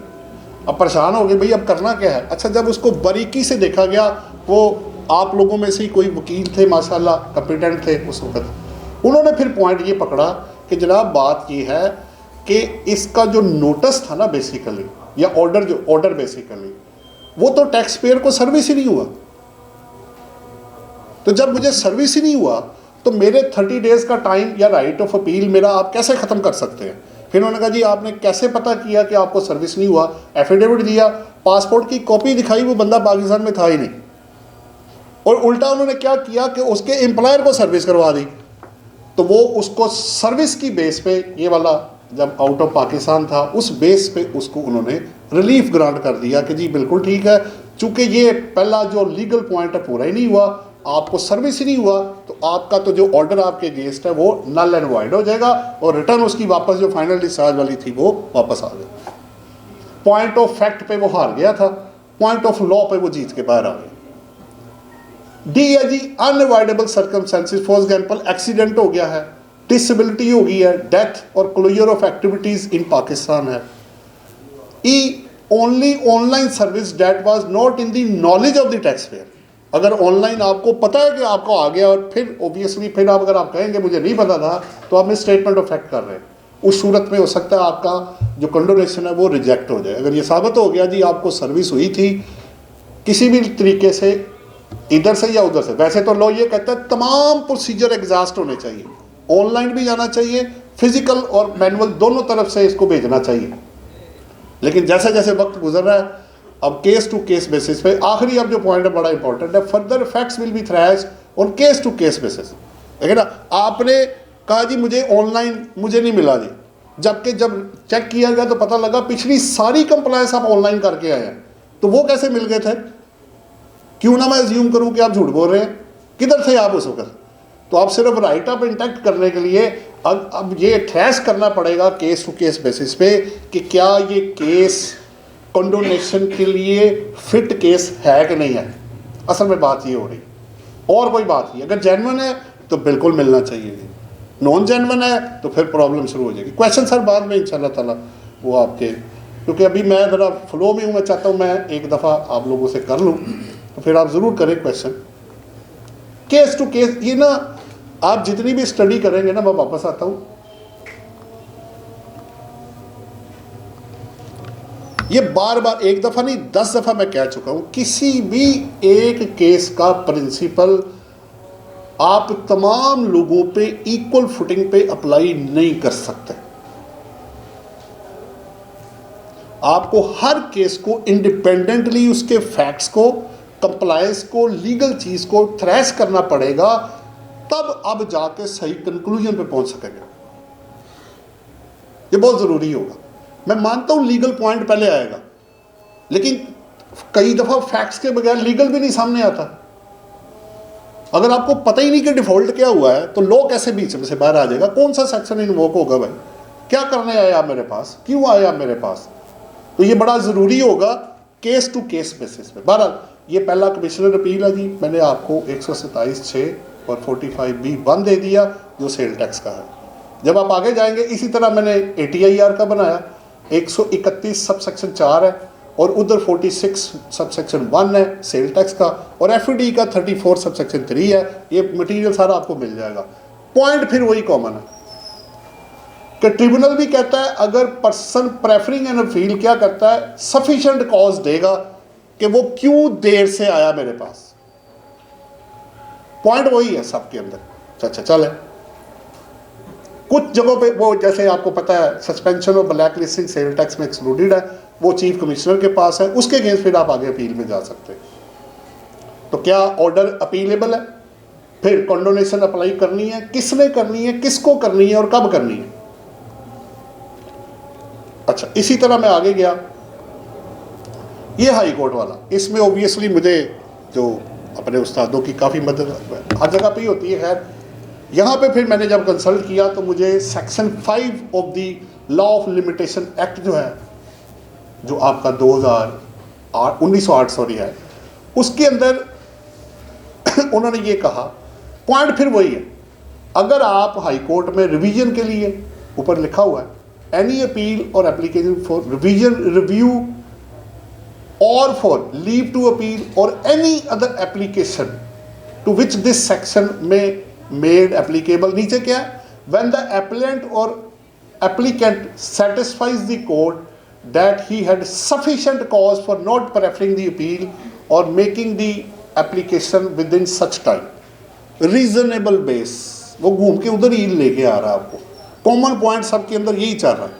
अब परेशान हो गए भाई अब करना क्या है। अच्छा, जब उसको बारीकी से देखा गया, वो आप लोगों में से ही कोई वकील थे माशाल्लाह, कॉम्पिटेंट थे उस वक्त, उन्होंने फिर पॉइंट ये पकड़ा कि जनाब बात ये है कि इसका जो नोटिस था ना बेसिकली, या ऑर्डर बेसिकली, वो तो टैक्स पेयर को सर्विस ही नहीं हुआ। तो जब मुझे सर्विस ही नहीं हुआ तो मेरे 30 डेज का टाइम या राइट ऑफ अपील मेरा आप कैसे ख़त्म कर सकते हैं। फिर उन्होंने कहा जी आपने कैसे पता किया कि आपको सर्विस नहीं हुआ। एफिडेविट दिया, पासपोर्ट की कॉपी दिखाई, वो बंदा पाकिस्तान में था ही नहीं, और उल्टा उन्होंने क्या किया कि उसके एम्प्लॉयर को सर्विस करवा दी। तो वो उसको सर्विस की बेस पे, ये वाला जब आउट ऑफ पाकिस्तान था उस बेस पे उसको उन्होंने रिलीफ ग्रांट कर दिया कि जी बिल्कुल ठीक है, चूँकि ये पहला जो लीगल पॉइंट है पूरा ही नहीं हुआ, आपको सर्विस ही नहीं हुआ, तो आपका तो जो ऑर्डर आपके अगेंस्ट है वो नल एंड वॉइड हो जाएगा और रिटर्न उसकी वापस जो फाइनल डिस्चार्ज वाली थी वो वापस आ गई। पॉइंट ऑफ फैक्ट पे वो हार गया था, पॉइंट ऑफ लॉ पे वो जीत के बाहर आ गया। डी है जी unavoidable circumstances, for example accident हो गया है, डिसेबिलिटी हो गई है, डेथ और closure of activities in Pakistan है। E only online service that was not in the knowledge of the taxpayer. अगर ऑनलाइन आपको पता है कि आपको आ गया और फिर ऑब्वियसली फिर आप अगर आप कहेंगे मुझे नहीं पता था तो आप स्टेटमेंट ऑफ फैक्ट कर रहे हैं, उस सूरत में हो सकता है आपका जो कंडोनेशन है वो रिजेक्ट हो जाए। अगर ये साबित हो गया जी आपको सर्विस हुई थी किसी भी तरीके से, इधर से या उधर से, वैसे तो लॉ ये कहता है तमाम प्रोसीजर एग्जॉस्ट होने चाहिए, ऑनलाइन भी जाना चाहिए, फिजिकल और मैनुअल दोनों तरफ से इसको भेजना चाहिए। लेकिन जैसे जैसे वक्त गुजर रहा है अब केस टू केस बेसिस पे, आखिरी अब जो पॉइंट है बड़ा इंपॉर्टेंट है, further facts will be thrashed on case to case basis. है ना, आपने कहा जी मुझे ऑनलाइन मुझे नहीं मिला जी, जबकि जब चेक किया गया तो पता लगा पिछली सारी कंप्लायंस आप ऑनलाइन करके आए हैं, तो वो कैसे मिल गए थे? क्यों ना मैं अज्यूम करूं कि आप झूठ बोल रहे हैं, किधर थे आप उस वक्त? तो आप सिर्फ राइट ऑफ इंटैक्ट करने के लिए अब ये ट्रेस करना पड़ेगा केस टू केस बेसिस पे कि क्या ये केस कंडोनेशन के लिए फिट केस है कि नहीं है। असल में बात ये हो रही, और कोई बात नहीं। अगर जेन्युइन है तो बिल्कुल मिलना चाहिए, नॉन जेन्युइन है तो फिर प्रॉब्लम शुरू हो जाएगी। क्वेश्चन सर बाद में इंशाल्लाह ताला वो आपके, क्योंकि अभी मैं ज़रा फ्लो में हूँ, मैं चाहता हूँ मैं एक दफ़ा आप लोगों से कर लूँ, तो फिर आप ज़रूर करें क्वेश्चन केस टू केस। ये ना आप जितनी भी स्टडी करेंगे ना, मैं वापस आता हूँ, ये बार बार एक दफ़ा नहीं 10 दफ़ा मैं कह चुका हूँ, किसी भी एक केस का प्रिंसिपल आप तमाम लोगों पे इक्वल फुटिंग पे अप्लाई नहीं कर सकते। आपको हर केस को इंडिपेंडेंटली उसके फैक्ट्स को, कंप्लायंस को, लीगल चीज़ को थ्रेश करना पड़ेगा, तब अब जाके सही कंक्लूजन पे पहुंच सकेंगे। ये बहुत ज़रूरी होगा। मैं मानता हूँ लीगल पॉइंट पहले आएगा, लेकिन कई दफ़ा फैक्ट्स के बगैर लीगल भी नहीं सामने आता। अगर आपको पता ही नहीं कि डिफ़ॉल्ट क्या हुआ है तो लॉ कैसे बीच में से बाहर आ जाएगा? कौन सा सेक्शन इन्वोक होगा? भाई क्या करने आए आप मेरे पास, क्यों आए आप मेरे पास? तो ये बड़ा ज़रूरी होगा केस टू केस बेसिस पे। बहरहाल ये पहला कमिश्नर अपील है जी, मैंने आपको 127(6) और 45B(1) दे दिया जो सेल टैक्स का है। जब आप आगे जाएंगे इसी तरह मैंने ATIR का बनाया, 131 सबसेक्शन 4 है और उधर 46 सबसेक्शन 1 है सेल टैक्स का, और FD का 34 सबसेक्शन 3 है। ये मटेरियल सारा आपको मिल जाएगा। पॉइंट फिर वही कॉमन है कि ट्रिब्यूनल भी कहता है अगर पर्सन प्रेफरिंग एन अपील क्या करता है, सफिशिएंट कॉज देगा कि वो क्यों देर से आया मेरे पास। पॉइंट वही है सबके अंदर। अच्छा चले, कुछ जगहों पे वो जैसे आपको पता है सस्पेंशन और ब्लैक लिस्टिंग सेल टैक्स में एक्सक्लूडेड है, वो चीफ कमिश्नर के पास है, उसके अगेंस्ट फिर आप आगे अपील में जा सकते हैं। तो क्या ऑर्डर अपीलेबल है? फिर कंडोनेशन अप्लाई करनी है, किसने करनी है, किसको करनी है और कब करनी है। अच्छा, इसी तरह मैं आगे गया, ये हाई कोर्ट वाला, इसमें ओबियसली मुझे जो अपने उस्तादों की काफ़ी मदद हर जगह पे ही होती है। खैर यहाँ पे फिर मैंने जब कंसल्ट किया तो मुझे section 5 of the law of limitation act जो है, जो आपका 1908 सॉरी है, उसके अंदर उन्होंने ये कहा, पॉइंट फिर वही है, अगर आप हाई कोर्ट में रिवीजन के लिए, ऊपर लिखा हुआ है एनी अपील और एप्लीकेशन फॉर रिवीजन रिव्यू और फॉर लीव टू अपील और any other application to which this section में मेड एप्लीकेबल, नीचे क्या है, व्हेन द एप्लीकेंट और applicant satisfies the court that he had sufficient cause for not preferring the appeal और making the application within such time reasonable base. वो घूम के उधर ही लेके आ रहा है आपको। कॉमन पॉइंट सबके अंदर यही चल रहा है।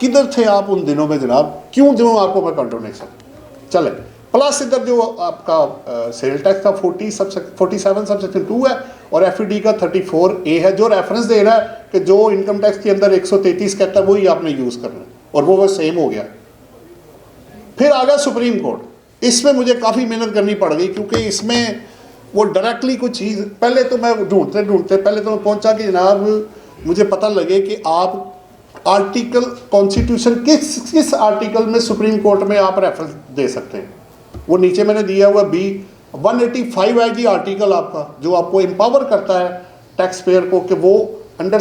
किधर थे आप उन दिनों में जनाब, क्यों दूँ आपको मैं कंडोनेशन? चले, प्लस इधर जो आपका सेल टैक्स का 47 सबसेक्शन 2 है और FD का 34A है, जो रेफरेंस दे रहा है कि जो इनकम टैक्स के अंदर 133 कहता है वही आपने यूज़ करना है, और वो सेम हो गया। फिर आ गया सुप्रीम कोर्ट। इसमें मुझे काफ़ी मेहनत करनी पड़ गई क्योंकि इसमें वो डायरेक्टली कुछ चीज़, पहले तो मैं ढूंढते पहले तो मैं पहुंचा कि जनाब मुझे पता लगे कि आप आर्टिकल कॉन्स्टिट्यूशन किस आर्टिकल में सुप्रीम कोर्ट में आप रेफरेंस दे सकते हैं। वो नीचे मैंने दिया हुआ B 185 है जी आर्टिकल आपका, जो आपको एम्पावर करता है टैक्स पेयर को कि वो under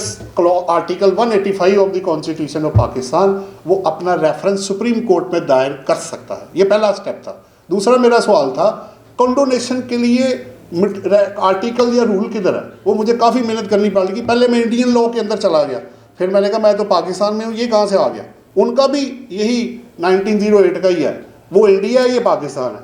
article 185 of the constitution of Pakistan वो अपना रेफरेंस सुप्रीम कोर्ट में दायर कर सकता है। ये पहला स्टेप था। दूसरा मेरा सवाल था कंडोनेशन के लिए आर्टिकल या रूल किधर है, वो मुझे काफ़ी मेहनत करनी पड़ेगी। पहले मैं इंडियन लॉ के अंदर चला गया, फिर मैंने कहा मैं तो पाकिस्तान में हूँ, ये कहाँ से आ गया। उनका भी यही 1908 का ही है, वो इंडिया है, ये पाकिस्तान है,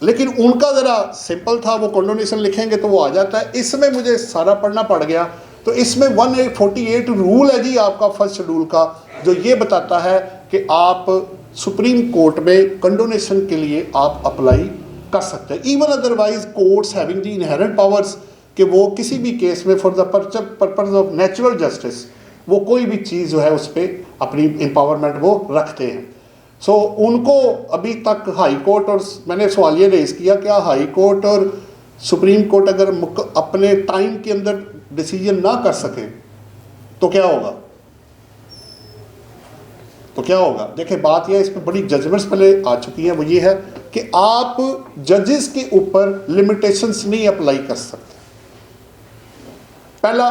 लेकिन उनका ज़रा सिंपल था, वो कंडोनेशन लिखेंगे तो वो आ जाता है। इसमें मुझे सारा पढ़ना पड़ गया। तो इसमें 1848 रूल है जी आपका फर्स्ट शेड्यूल का, जो ये बताता है कि आप सुप्रीम कोर्ट में कंडोनेशन के लिए आप अप्लाई कर सकते हैं। Even otherwise courts having the inherent powers कि वो किसी भी केस में for the purpose of natural justice वो कोई भी चीज़ जो है उस पर अपनी एम्पावरमेंट वो रखते हैं। सो उनको अभी तक हाई कोर्ट, और मैंने सवाल ये रेज़ किया क्या हाई कोर्ट और सुप्रीम कोर्ट अगर अपने टाइम के अंदर डिसीजन ना कर सकें तो क्या होगा, देखिए बात यह, इसमें बड़ी जजमेंट्स पहले आ चुकी हैं। वो ये है कि आप जजेस के ऊपर लिमिटेशंस नहीं अप्लाई कर सकते। पहला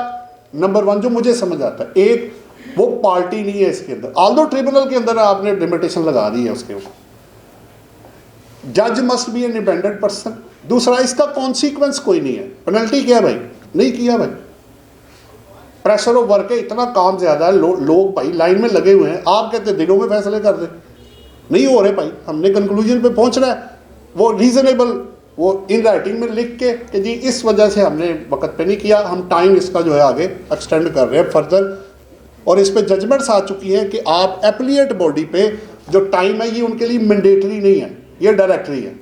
नंबर 1 जो मुझे समझ आता है, एक वो पार्टी नहीं है इसके अंदर, ऑल्दो ट्रिब्यूनल के अंदर आपने लिमिटेशन लगा दी है उसके ऊपर, जज must be an independent person. दूसरा इसका कॉन्सिक्वेंस कोई नहीं है, पेनल्टी क्या है भाई, नहीं किया भाई, प्रेशर ऑफ वर्क है, इतना काम ज़्यादा है, लोग भाई लाइन में लगे हुए हैं, आप कहते दिनों में फैसले कर दें। नहीं हो रहे भाई, हमने कंक्लूजन पे पहुंचना है, वो रीज़नेबल, वो इन राइटिंग में लिख के कि जी इस वजह से हमने वक्त पे नहीं किया, हम टाइम इसका जो है आगे एक्सटेंड कर रहे हैं फर्दर, और इस पे जजमेंट्स आ चुकी हैं कि आप एप्लीएट बॉडी पे जो टाइम है ये उनके लिए मैंडेटरी नहीं है, ये डायरेक्टरी है,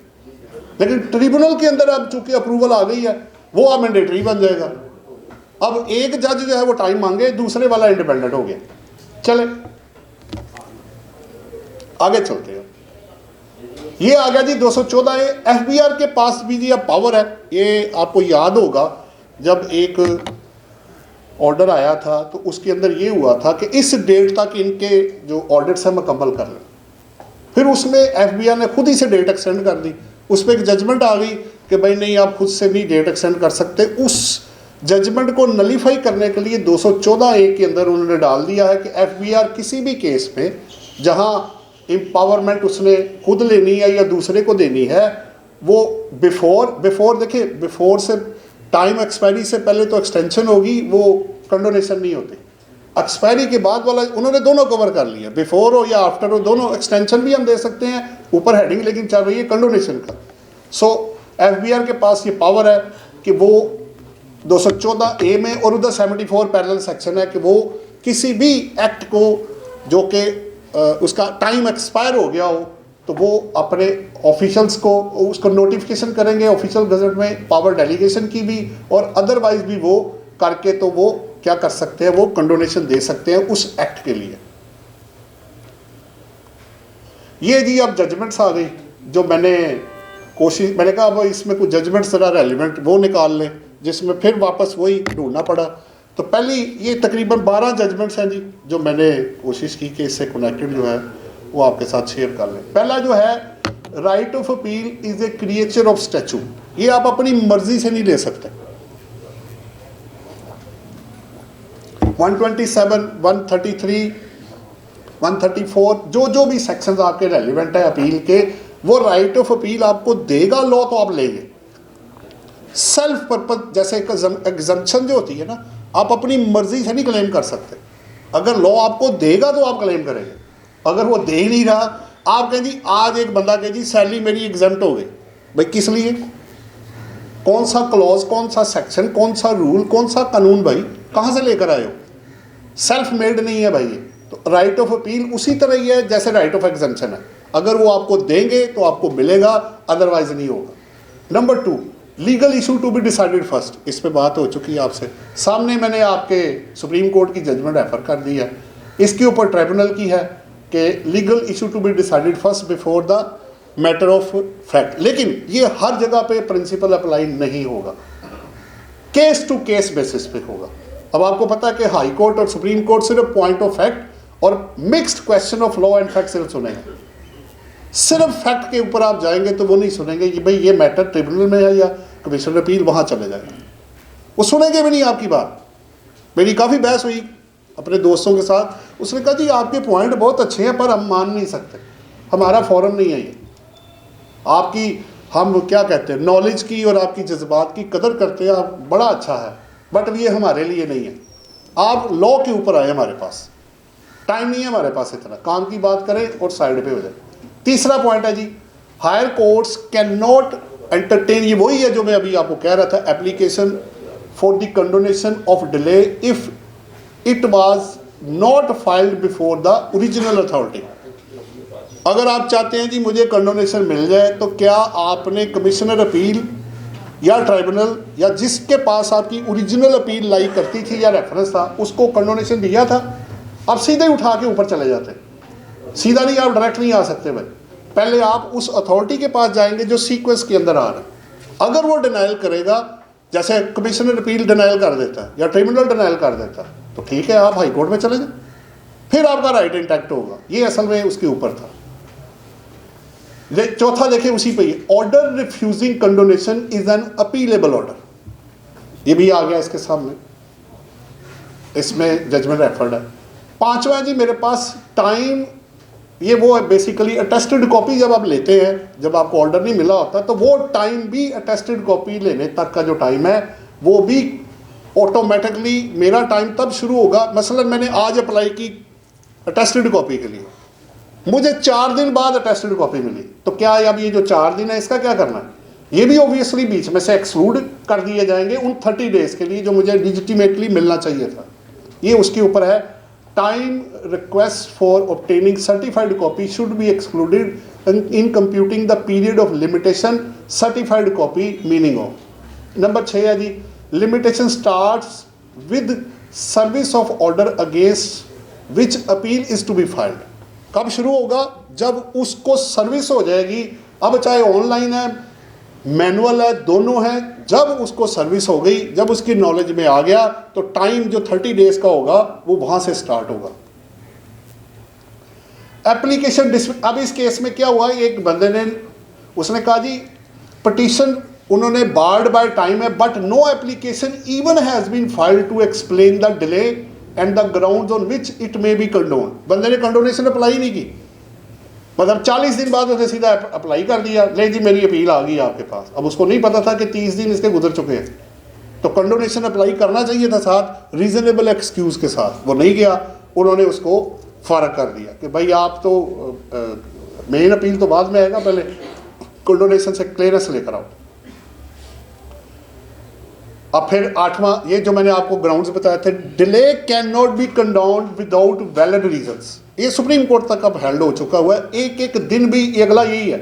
लेकिन ट्रिब्यूनल के अंदर अब चूंकि अप्रूवल आ गई है वो अब मैंडेटरी बन जाएगा। अब एक जज जो है वो टाइम मांगे, दूसरे वाला इंडिपेंडेंट हो गया। चले आगे चलते हैं। ये आ गया जी 214 एफबीआर के पास भी जी अब पावर है। ये आपको याद होगा जब एक ऑर्डर आया था तो उसके अंदर ये हुआ था कि इस डेट तक इनके जो ऑडिट्स हैं मुकम्मल कर लें, फिर उसमें एफबीआर ने खुद ही से डेट एक्सटेंड कर दी, उस पर एक जजमेंट आ गई कि भाई नहीं आप खुद से नहीं डेट एक्सटेंड कर सकते। उस जजमेंट को नलीफाई करने के लिए 214A के अंदर उन्होंने डाल दिया है कि एफबीआर किसी भी केस में जहां एम्पावरमेंट उसने खुद लेनी है या दूसरे को देनी है, वो बिफोर देखिए, बिफोर से टाइम एक्सपायरी से पहले तो एक्सटेंशन होगी, वो कंडोनेशन नहीं होती। एक्सपायरी के बाद वाला उन्होंने दोनों कवर कर लिया, बिफोर हो या आफ्टर हो, दोनों एक्सटेंशन भी हम दे सकते हैं, ऊपर हेडिंग लेकिन चल रही है कंडोनेशन का। सो एफबीआर के पास ये पावर है कि वो 214A में और उधर 74 पैरेलल सेक्शन है कि वो किसी भी एक्ट को जो कि उसका टाइम एक्सपायर हो गया हो तो वो अपने ऑफिशियल्स को उसको नोटिफिकेशन करेंगे ऑफिशियल गजट में, पावर डेलीगेशन की भी और अदरवाइज भी वो करके तो वो क्या कर सकते हैं, वो कंडोनेशन दे सकते हैं उस एक्ट के लिए। ये जी अब जजमेंट्स आ गई जो मैंने कहा अब इसमें कुछ जजमेंट्स जरा रेलिवेंट वो निकाल लें, जिसमें फिर वापस वही ढूंढना पड़ा। तो पहली ये तकरीबन 12 जजमेंट्स हैं जी जो मैंने कोशिश की कि इससे कनेक्टेड जो है वो आपके साथ शेयर कर लें। पहला जो है right of appeal is a creature of statute, ये आप अपनी मर्जी से नहीं ले सकते। 127, 133, 134 जो भी सेक्शंस आपके रेलिवेंट है अपील के, वो राइट ऑफ अपील आपको देगा लॉ तो आप लेंगे। सेल्फ पर्पज जैसे एक एग्जम्पशन जो होती है ना, आप अपनी मर्जी से नहीं क्लेम कर सकते। अगर लॉ आपको देगा तो आप क्लेम करेंगे, अगर वो दे ही नहीं रहा, आप कहें जी आज एक बंदा कहे जी सैलरी मेरी एग्जम्प्ट हो गई, भाई किस लिए, कौन सा क्लॉज, कौन सा सेक्शन, कौन सा रूल, कौन सा कानून, भाई कहाँ से लेकर आए हो, सेल्फ मेड नहीं है भाई ये। तो राइट ऑफ अपील उसी तरह ही है जैसे राइट ऑफ एग्जम्पशन है, अगर वो आपको देंगे तो आपको मिलेगा, अदरवाइज नहीं होगा। Number 2 legal issue to be decided first, इस पे बात हो चुकी है आपसे सामने, मैंने आपके सुप्रीम कोर्ट की जजमेंट रेफर कर दी है, इसके ऊपर ट्राइब्यूनल की है कि legal issue to be decided first before the matter of fact. लेकिन ये हर जगह पे प्रिंसिपल अप्लाई नहीं होगा, केस टू केस बेसिस पे होगा। अब आपको पता है कि हाई कोर्ट और सुप्रीम कोर्ट सिर्फ पॉइंट ऑफ फैक्ट और mixed question of law and fact सिर्फ सुनेंगे, सिर्फ फैक्ट के ऊपर आप जाएंगे तो वो नहीं सुनेंगे कि भाई ये मैटर ट्रिब्यूनल में है या कमीशन अपील वहाँ चले जाएंगे, वो सुनेंगे भी नहीं आपकी बात। मेरी काफ़ी बहस हुई अपने दोस्तों के साथ, उसने कहा जी आपके पॉइंट बहुत अच्छे हैं पर हम मान नहीं सकते, हमारा फॉरम नहीं है ये, आपकी हम क्या कहते हैं नॉलेज की और आपकी जज्बात की कदर करते हैं, आप बड़ा अच्छा है, बट ये हमारे लिए नहीं है, आप लॉ के ऊपर आए, हमारे पास टाइम नहीं है, हमारे पास इतना काम की बात करें और साइड पे हो जाए। तीसरा पॉइंट है जी higher courts can not entertain, ये वही है जो मैं अभी आपको कह रहा था, application for the condonation of delay if it was not filed before the original authority. अगर आप चाहते हैं जी मुझे कंडोनेशन मिल जाए तो क्या आपने कमिश्नर अपील या ट्राइब्यूनल या जिसके पास आपकी ओरिजिनल अपील लाई करती थी या रेफरेंस था उसको कंडोनेशन दिया था? आप सीधे उठा के ऊपर चले जाते, सीधा नहीं, आप डायरेक्ट नहीं आ सकते भाई, पहले आप उस अथॉरिटी के पास जाएंगे जो सीक्वेंस के अंदर आ रहा है। अगर वो डिनाइल करेगा, जैसे कमिश्नर अपील डिनाइल कर देता है या ट्रिब्यूनल डिनाइल कर देता है, तो ठीक है आप हाई कोर्ट में चले जाए, फिर आपका राइट इंटैक्ट होगा। ये असल में उसके ऊपर था। चौथा देखिए उसी पे ही, order refusing condonation is an appealable order, ये भी आ गया इसके सामने, इसमें जजमेंट रेफर्ड है। पांचवा जी मेरे पास टाइम, ये वो है बेसिकली अटेस्टेड कॉपी जब आप लेते हैं, जब आपको ऑर्डर नहीं मिला होता तो वो टाइम भी अटेस्टेड कॉपी लेने तक का जो टाइम है वो भी ऑटोमेटिकली मेरा टाइम तब शुरू होगा। मसलन मैंने आज अप्लाई की अटेस्टेड कॉपी के लिए, मुझे 4 दिन बाद अटेस्टेड कॉपी मिली, तो क्या अब ये जो 4 दिन है इसका क्या करना है? ये भी ऑब्वियसली बीच में से एक्सक्लूड कर दिए जाएंगे उन 30 डेज के लिए जो मुझे लिजिटिमेटली मिलना चाहिए था। ये उसके ऊपर है, time request for obtaining certified copy should be excluded in computing the period of limitation certified copy meaning of. Number 6 है जी, limitation starts with service of order against which appeal is to be filed. कब शुरू होगा? जब उसको service हो जाएगी, अब चाहे ऑनलाइन है मैनुअल है दोनों है, जब उसको सर्विस हो गई, जब उसकी नॉलेज में आ गया तो टाइम जो 30 डेज का होगा वो वहां से स्टार्ट होगा। एप्लीकेशन अब इस केस में क्या हुआ, एक बंदे ने उसने कहा जी पिटीशन उन्होंने बार्ड बाय टाइम है but no application even has been filed to explain the delay and the grounds on which it may be condone. बंदे ने कंडोनेशन अप्लाई नहीं की, मतलब 40 दिन बाद उसने सीधा अप्लाई कर दिया, ले जी मेरी अपील आ गई आपके पास। अब उसको नहीं पता था कि 30 दिन इसके गुजर चुके हैं, तो कंडोनेशन अप्लाई करना चाहिए था साथ रीजनेबल एक्सक्यूज के साथ, वो नहीं किया। उन्होंने उसको फारग कर दिया कि भाई आप तो मेन अपील तो बाद में आएगा, पहले कंडोनेशन से क्लियरेंस लेकर आओ। अब फिर 8वां, ये जो मैंने आपको ग्राउंड्स बताए थे, delay can not be condoned without valid reasons. ये सुप्रीम कोर्ट तक अब हेल्ड हो चुका हुआ है, एक दिन भी। ये अगला यही है,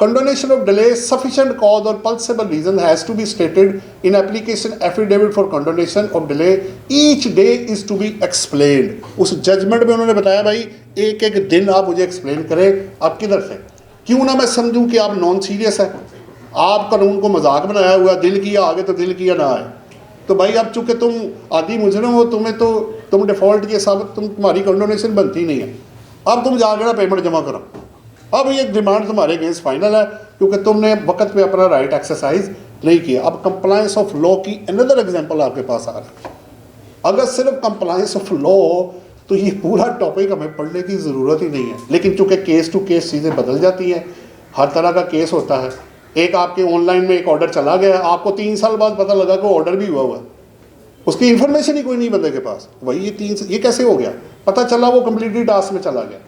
condonation of delay sufficient cause और plausible reason has to be stated in application affidavit for condonation of delay, each day is to be explained. उस जजमेंट में उन्होंने बताया भाई एक दिन आप मुझे एक्सप्लेन करें, आप किधर से, क्यों ना मैं समझूं कि आप नॉन सीरियस है, आप कानून को मजाक बनाया हुआ, दिल किया आगे तो दिल किया ना आए। तो भाई अब चूंकि तुम आदि मुजरिम हो, तुम डिफॉल्ट के साथ तुम्हारी कंडोनेशन बनती नहीं है, अब तुम जाकर पेमेंट जमा करो। अब ये डिमांड तुम्हारे अगेंस्ट फाइनल है क्योंकि तुमने वक्त पे अपना राइट एक्सरसाइज नहीं किया। अब कंप्लायंस ऑफ लॉ की अनदर एग्जांपल आपके पास आ रहा है। अगर सिर्फ कंप्लायंस ऑफ लॉ हो तो ये पूरा टॉपिक हमें पढ़ने की ज़रूरत ही नहीं है, लेकिन चूंकि केस टू केस चीज़ें बदल जाती हैं, हर तरह का केस होता है। एक आपके ऑनलाइन में एक ऑर्डर चला गया, आपको 3 साल बाद पता लगा कि ऑर्डर भी हुआ, उसकी इन्फॉर्मेशन ही कोई नहीं बंदे के पास। भाई ये कैसे हो गया? पता चला वो कम्प्लीटली टास्क में चला गया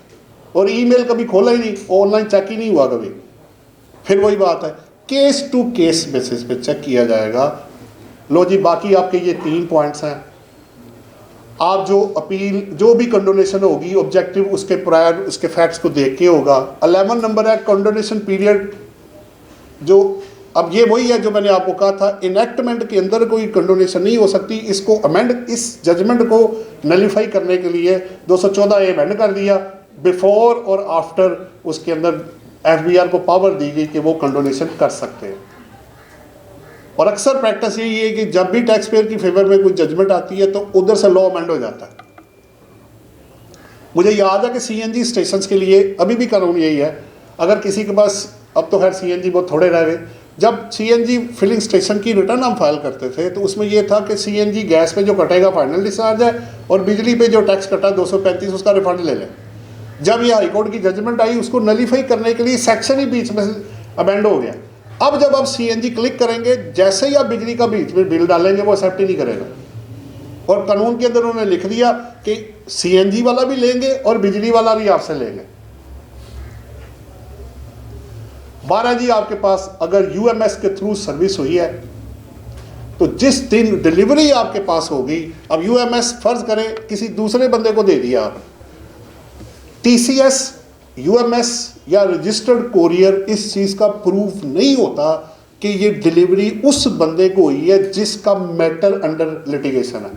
और ईमेल कभी खोला ही नहीं, ऑनलाइन चेक ही नहीं हुआ कभी। फिर वही बात है, केस टू केस बेसिस पे चेक किया जाएगा। लो जी, बाकी आपके ये 3 पॉइंट्स हैं। आप जो अपील जो भी कंडोनेशन होगी ऑब्जेक्टिव उसके प्रायर उसके फैक्ट्स को देख के होगा। 11 नंबर है कंडोनेशन पीरियड, जो अब ये वही है जो मैंने आपको कहा था, इनेक्टमेंट के अंदर कोई कंडोनेशन नहीं हो सकती। इसको अमेंड, इस जजमेंट को नलीफाई करने के लिए 214A अमेंड कर दिया। बिफोर और आफ्टर उसके अंदर एफबीआर को पावर दी गई कि वो कंडोनेशन कर सकते हैं। और अक्सर प्रैक्टिस यही है कि जब भी टैक्स पेयर की फेवर में कोई जजमेंट आती है तो उधर से लॉ अमेंड हो जाता है। मुझे याद है कि सीएनजी स्टेशंस के लिए अभी भी कानून यही है, अगर किसी के पास, अब तो खैर सीएनजी बहुत थोड़े रह गए, जब सीएनजी फिलिंग स्टेशन की रिटर्न हम फाइल करते थे तो उसमें यह था कि सीएनजी गैस पे जो कटेगा फाइनल डिस्चार्ज है और बिजली पे जो टैक्स कटा 235 उसका रिफंड ले लें। जब ये हाईकोर्ट की जजमेंट आई उसको नलीफाई करने के लिए सेक्शन ही बीच में अमेंड हो गया। अब जब आप सीएनजी क्लिक करेंगे, जैसे ही आप बिजली का बीच में बिल डालेंगे वो एक्सेप्ट ही नहीं करेगा। और कानून के अंदर उन्होंने लिख दिया कि सीएनजी वाला भी लेंगे और बिजली वाला भी आपसे लेंगे। 12 जी, आपके पास अगर यूएमएस के थ्रू सर्विस हुई है तो जिस दिन डिलीवरी आपके पास होगी, अब यूएमएस फर्ज करें किसी दूसरे बंदे को दे दिया, टीसीएस, यूएमएस या रजिस्टर्ड कोरियर इस चीज का प्रूफ नहीं होता कि ये डिलीवरी उस बंदे को हुई है जिसका मैटर अंडर लिटिगेशन है।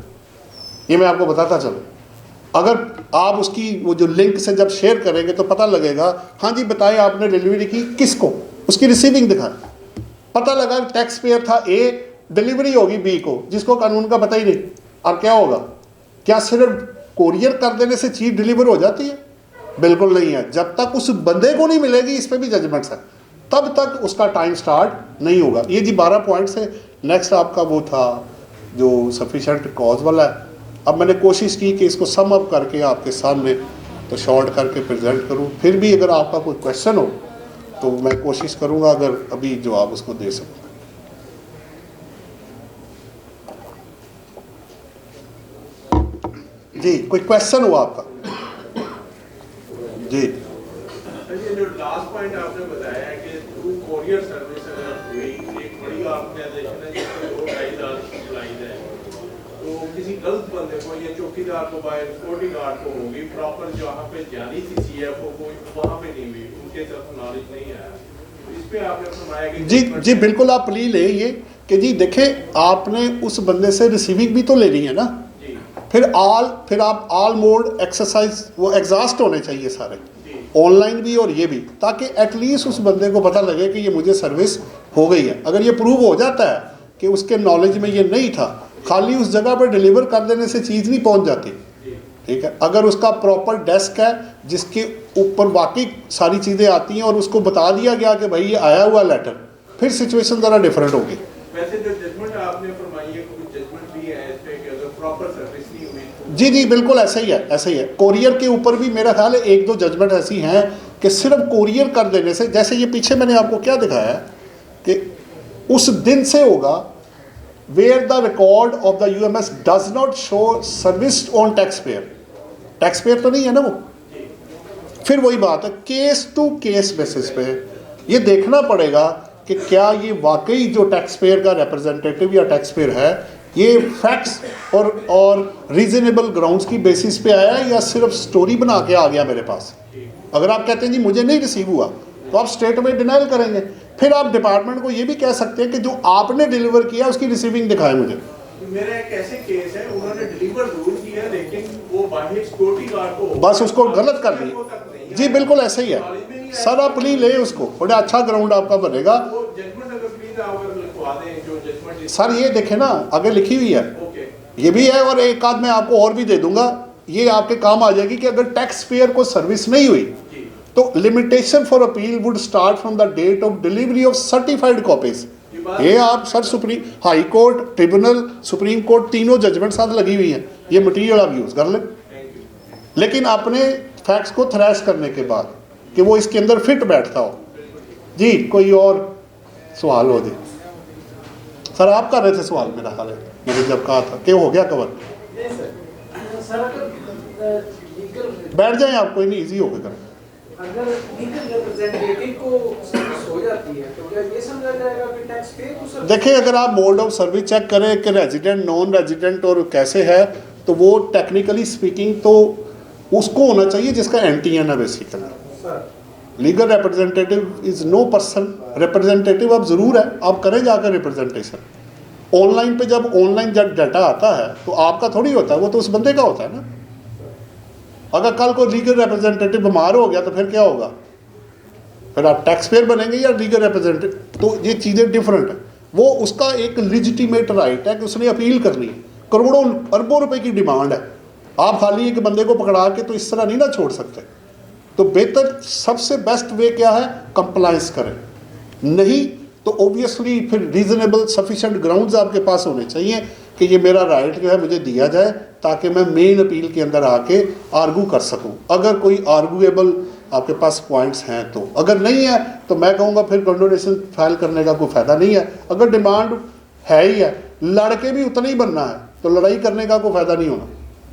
ये मैं आपको बताता चलूं, अगर आप उसकी वो जो लिंक से जब शेयर करेंगे तो पता लगेगा, हाँ जी बताएं आपने डिलीवरी की किसको, उसकी रिसीविंग दिखाएं। पता लगा टैक्स पेयर था ए, डिलीवरी होगी बी को, जिसको कानून का पता ही नहीं। अब क्या होगा? क्या सिर्फ कोरियर कर देने से चीज डिलीवर हो जाती है? बिल्कुल नहीं है। जब तक उस बंदे को नहीं मिलेगी, इस पे भी जजमेंट्स है, तब तक उसका टाइम स्टार्ट नहीं होगा। ये जी 12 पॉइंट्स है। नेक्स्ट आपका वो था जो सफिशिएंट कॉज वाला है। अब मैंने कोशिश की कि इसको सम अप करके आपके सामने तो शॉर्ट करके प्रेजेंट करूं। फिर भी अगर आपका कोई क्वेश्चन हो तो मैं कोशिश करूंगा अगर अभी जवाब उसको दे सकूं। जी, कोई क्वेश्चन हो आपका? जी, ये जो लास्ट पॉइंट आपने बताया है कि थ्रू कोरियर सर्विस अगर हुई एक बड़ी ऑर्गेनाइजेशन है जिसमें 2-2.5 सप्लाईज है, तो किसी गलत बंदे को या चौकीदार को बाय सिक्योरिटी गार्ड को होगी प्रॉपर जहाँ पे जानी थी सीएफओ को वहाँ पे नहीं हुई, उनके तरफ नॉलेज नहीं आया, तो इस पे आपने फरमाया कि जी जी बिल्कुल आप प्लीज ले ये कि जी देखें आपने उस बंदे से रिसीविंग भी तो लेनी है ना, जी फिर आप ऑल मोड एक्सरसाइज वो एग्जॉस्ट होने चाहिए सारे, ऑनलाइन भी और ये भी, ताकि एटलीस्ट उस बंदे को पता लगे कि ये मुझे सर्विस हो गई है। अगर ये प्रूव हो जाता है कि उसके नॉलेज में ये नहीं था, खाली उस जगह पर डिलीवर कर देने से चीज़ नहीं पहुंच जाती, ठीक है। अगर उसका प्रॉपर डेस्क है जिसके ऊपर वाकई सारी चीज़ें आती हैं और उसको बता दिया गया कि भाई ये आया हुआ लेटर, फिर सिचुएशन ज़रा डिफरेंट होगी। वैसे जो जजमेंट आपने फरमाई है कोई जजमेंट भी है इस पे कि अगर प्रॉपर सर्विस नहीं हुई तो जी जी बिल्कुल ऐसा ही है, ऐसा ही है। कोरियर के ऊपर भी मेरा ख्याल है 1-2 जजमेंट ऐसी हैं कि सिर्फ कोरियर कर देने से, जैसे ये पीछे मैंने आपको क्या दिखाया है कि उस दिन से होगा where the record of the UMS does not show service on taxpayer तो नहीं है ना वो। फिर वही बात है, केस टू केस बेसिस पे ये देखना पड़ेगा कि क्या ये वाकई जो टैक्स पेयर का रिप्रेजेंटेटिव या टैक्स पेयर है ये फैक्ट्स और रीजनेबल ग्राउंड्स की बेसिस पे आया है या सिर्फ स्टोरी बना के आ गया मेरे पास। अगर आप कहते हैं जी मुझे नहीं रिसीव हुआ तो आप स्टेट में डिनाइल करेंगे, फिर आप डिपार्टमेंट को ये भी कह सकते हैं कि जो आपने डिलीवर किया उसकी रिसीविंग दिखाए मुझे। मेरा एक ऐसे केस है उन्होंने डिलीवर जरूर किया लेकिन वो बाहर सिक्योरिटी गार्ड को बस उसको गलत कर दिया। जी बिल्कुल ऐसे ही है सर, आप प्लीज ले उसको, बड़ा अच्छा ग्राउंड आपका बनेगा सर। ये देखे ना आगे लिखी हुई है, ये भी है और एक आध मैं आपको और भी दे दूंगा, ये आपके काम आ जाएगी कि अगर टैक्स पेयर को सर्विस नहीं हुई तो limitation for appeal would start from the date of delivery of certified copies. ये आप sir supreme high court, tribunal, supreme court तीनों जजमेंट साथ लगी हुई हैं, ये मटीरियल आप यूज कर लें, लेकिन अपने फैक्ट्स को थ्रैश करने के बाद कि वो इसके अंदर फिट बैठता हो। जी कोई और सवाल हो जी सर, आप कर रहे थे सवाल मेरा ख्याल है, मैंने जब कहा था कि हो गया कवर। बैठ जाएं आप, कोई नहीं, इजी हो गया। अगर लीगल रिप्रेजेंटेटिव को सर्विस हो जाती है तो क्या ये समझा जाएगा कि टैक्स पे को सर्विस? देखिए अगर आप मोड ऑफ सर्विस चेक करें कि रेजिडेंट, नॉन रेजिडेंट और कैसे है, तो वो टेक्निकली स्पीकिंग तो उसको होना चाहिए जिसका एंटीएन है basically. Legal representative is no person, representative अब ज़रूर है, आप करें जाकर रिप्रेजेंटेशन। ऑनलाइन पे जब ऑनलाइन जब डाटा आता है तो आपका थोड़ी होता है, वो तो उस बंदे का होता है ना। अगर कल को लीगल रिप्रेजेंटेटिव बीमार हो गया तो फिर क्या होगा, फिर आप टैक्स पेयर बनेंगे या लीगल रिप्रेजेंटेटिव, तो ये चीज़ें डिफरेंट है। वो उसका एक लिजिटिमेट राइट है कि उसने अपील करनी है, करोड़ों अरबों रुपए की डिमांड है, आप खाली एक बंदे को पकड़ा के तो इस तरह नहीं ना छोड़ सकते। तो बेहतर सबसे बेस्ट वे क्या है, कंप्लायंस करें, नहीं तो ओबियसली फिर रीजनेबल सफिशिएंट ग्राउंड्स आपके पास होने चाहिए कि ये मेरा राइट जो है मुझे दिया जाए, ताकि मैं मेन अपील के अंदर आके आर्गू कर सकूं, अगर कोई आर्गुएबल आपके पास पॉइंट्स हैं तो। अगर नहीं है तो मैं कहूँगा फिर कंडोनेशन फाइल करने का कोई फ़ायदा नहीं है। अगर डिमांड है ही है, लड़के भी उतना ही बनना है तो लड़ाई करने का कोई फ़ायदा नहीं होना।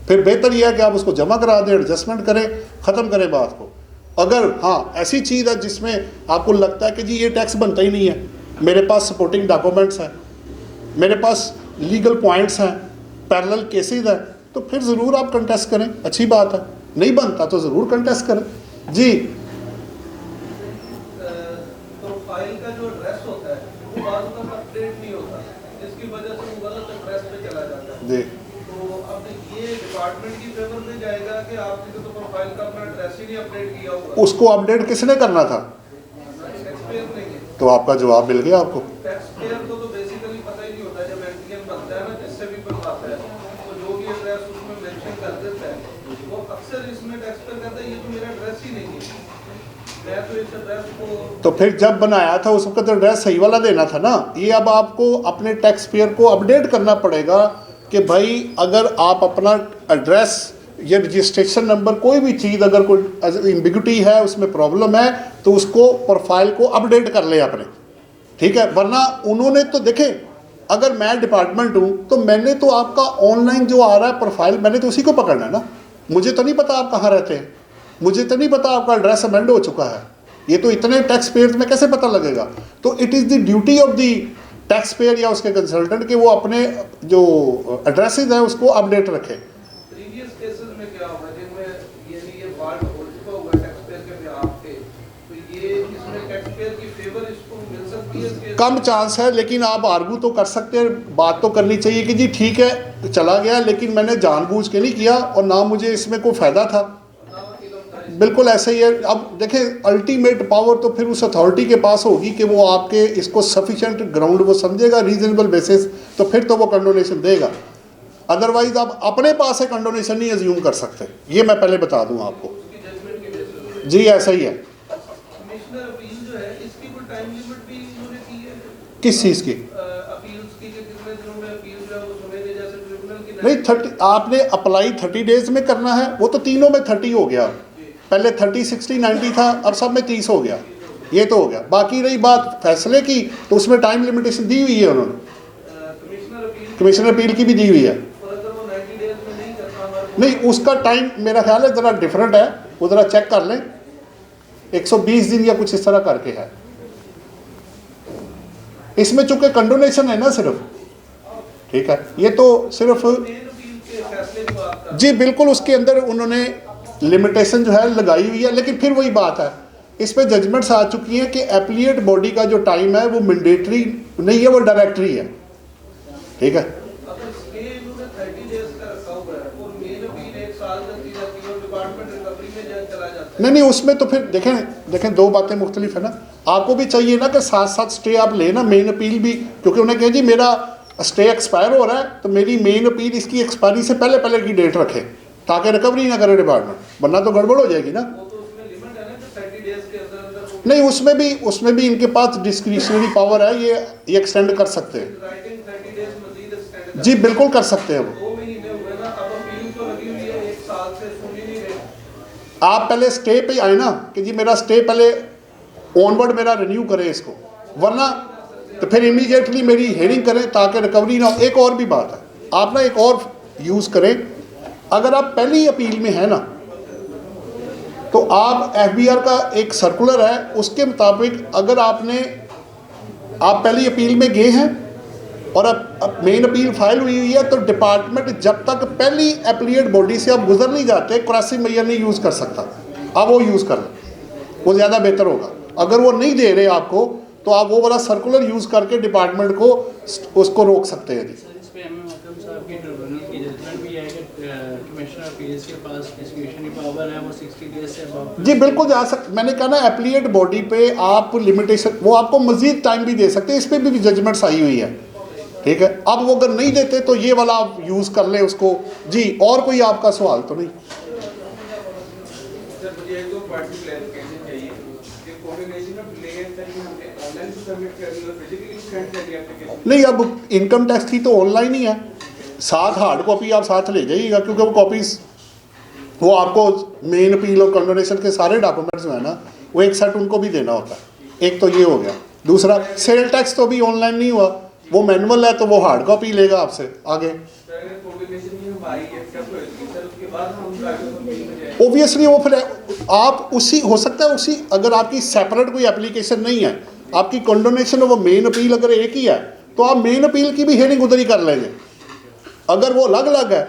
फिर बेहतर यह है कि आप उसको जमा करा दें, एडजस्टमेंट करें, ख़त्म करें बात को। अगर हाँ ऐसी चीज़ है जिसमें आपको लगता है कि जी ये टैक्स बनता ही नहीं है, मेरे पास सपोर्टिंग डॉक्यूमेंट्स हैं, मेरे पास लीगल पॉइंट्स हैं, पैरेलल केसेस हैं, तो फिर ज़रूर आप कंटेस्ट करें, अच्छी बात है। नहीं बनता तो ज़रूर कंटेस्ट करें। जी तो फाइल का जो एड्रेस होता है वो बाद में अपडेट नहीं होता, जिसकी वजह से वो गलत एड्रेस पे चला जाता है। जी तो अब ये डिपार्टमेंट की फेवर में जाएगा कि आपने तो प्रोफाइल का अपना एड्रेस ही नहीं अपडेट किया हुआ, उसको अपडेट किसने करना था, टैक्स पेयर नहीं है। तो आपका जवाब मिल गया आपको। टैक्स पेयर को तो बेसिकली पता ही नहीं होता, जब एंटीएन बनता है ना जिससे भी बनवाता है तो जो भी एड्रेस उसमें मेंशन कर देता है वो अक्सर इसमें टैक्स पेयर कहता है ये तो मेरा एड्रेस ही नहीं है, मैं तो इस एड्रेस को। तो फिर जब बनाया था उस वक्त एड्रेस सही वाला देना था ना। ये अब आपको अपने टैक्स पेयर को अपडेट करना पड़ेगा कि भाई अगर आप अपना एड्रेस या रजिस्ट्रेशन नंबर कोई भी चीज़ अगर कोई एम्बिग्यूटी है, उसमें प्रॉब्लम है, तो उसको प्रोफाइल को अपडेट कर ले अपने, ठीक है। वरना उन्होंने तो देखे, अगर मैं डिपार्टमेंट हूँ तो मैंने तो आपका ऑनलाइन जो आ रहा है प्रोफाइल, मैंने तो उसी को पकड़ना है ना, मुझे तो नहीं पता आप कहाँ रहते हैं। मुझे तो नहीं पता आपका एड्रेस अमेंड हो चुका है, ये तो इतने टैक्स पेयर में कैसे पता लगेगा। तो it is the duty of the tax payer या उसके कंसल्टेंट कि वो अपने जो एड्रेसेस हैं उसको अपडेट रखे। प्रीवियस केसेस में क्या होगा जिनमें ये फॉल्ट हो चुका हुआ टैक्स पेयर के बिहाफ पे, तो ये इसमें टैक्स पेयर की फेवर इसको मिल सकती है इसके? कम चांस है, लेकिन आप आर्गू तो कर सकते हैं, बात तो करनी चाहिए कि जी ठीक है चला गया लेकिन मैंने जानबूझ के नहीं किया और ना मुझे इसमें कोई फ़ायदा था। बिल्कुल ऐसे ही है। अब देखें अल्टीमेट पावर तो फिर उस अथॉरिटी के पास होगी कि वो आपके इसको सफिशेंट ग्राउंड वो समझेगा, रीजनेबल बेसिस, तो फिर तो वो कंडोनेशन देगा। अदरवाइज आप अपने पास है कंडोनेशन नहीं एज्यूम कर सकते, ये मैं पहले बता दूं आपको। जी ऐसा ही है। कमिश्नर अपील जो है इसकी कोई टाइम लिमिट भी इन्होंने की है? किस चीज़ की? अपील्स की कितने दिनों में अपील जो है वो सुनेंगे, जैसे ट्रिब्यूनल की नहीं 30 आपने अप्लाई 30 डेज में करना है, वो तो तीनों में 30 हो गया, पहले 30, 60, 90 था, अब सब में 30 हो गया, ये तो हो गया। बाकी रही बात फैसले की तो उसमें टाइम लिमिटेशन दी हुई है उन्होंने, कमिश्नर अपील की भी दी हुई है। नहीं उसका टाइम मेरा ख्याल है ज़रा डिफरेंट है, वो ज़रा चेक कर लें, 120 दिन या कुछ इस तरह करके है। इसमें चूंकि कंडोनेशन है ना सिर्फ, ठीक है, ये तो सिर्फ जी बिल्कुल उसके अंदर उन्होंने लिमिटेशन जो है लगाई हुई है, लेकिन फिर वही बात है, इस पर जजमेंट्स आ चुकी हैं कि एप्लीट बॉडी का जो टाइम है वो मैंडेटरी नहीं है, वो डायरेक्टरी है, ठीक है। नहीं उसमें तो फिर देखें दो बातें मुख्तलिफ है ना, आपको भी चाहिए ना कि साथ साथ स्टे आप लेना, मेन अपील भी, क्योंकि उन्हें कहा जी मेरा स्टे एक्सपायर हो रहा है तो मेरी मेन अपील इसकी एक्सपायरी से पहले पहले की डेट रखे ताकि रिकवरी ना करे डिपार्टमेंट, वरना तो गड़बड़ हो जाएगी ना। नहीं उसमें भी इनके पास डिस्क्रिशनरी पावर है, ये एक्सटेंड कर सकते हैं जी बिल्कुल कर सकते हैं वो। आप पहले स्टे पे आए ना कि जी मेरा स्टे पहले ऑनवर्ड मेरा रिन्यू करें इसको, वरना तो फिर इमीडिएटली मेरी हेयरिंग करें ताकि रिकवरी ना हो। एक और भी बात है, आप ना एक और यूज़ करें, अगर आप पहली अपील में है ना तो आप FBR का एक सर्कुलर है उसके मुताबिक अगर आप पहली अपील में गए हैं और अब मेन अपील फाइल हुई है तो डिपार्टमेंट जब तक पहली एप्लीट बॉडी से आप गुजर नहीं जाते क्रॉसिंग मेजर नहीं यूज़ कर सकता, आप वो यूज़ कर लें, वो ज़्यादा बेहतर होगा। अगर वो नहीं दे रहे आपको तो आप वो वाला सर्कुलर यूज़ करके डिपार्टमेंट को उसको रोक सकते हैं जी। जी बिल्कुल जा सकते, मैंने कहा ना एप्लीट बॉडी पे आप लिमिटेशन वो आपको मजीद टाइम भी दे सकते हैं, इस पर भी जजमेंट्स आई हुई है, ठीक है। अब वो अगर नहीं देते तो ये वाला आप यूज़ कर लें उसको जी। और कोई आपका सवाल तो नहीं? नहीं अब इनकम टैक्स की तो ऑनलाइन ही है, साथ हार्ड कॉपी आप साथ ले जाइएगा क्योंकि वो कॉपीज वो आपको मेन अपील और कंडोनेशन के सारे डॉक्यूमेंट्स जो है ना वो एक सेट उनको भी देना होता है। एक तो ये हो गया, दूसरा सेल टैक्स तो अभी ऑनलाइन नहीं हुआ, वो मैनुअल है तो वो हार्ड कॉपी लेगा आपसे आगे। ओबियसली वो फिर आप उसी हो सकता है उसी अगर आपकी सेपरेट कोई एप्लीकेशन नहीं है, आपकी कंडोनेशन और वो मेन अपील अगर एक ही है तो आप मेन अपील की भी हेयरिंग उधर ही कर लेंगे। अगर वो अलग अलग है,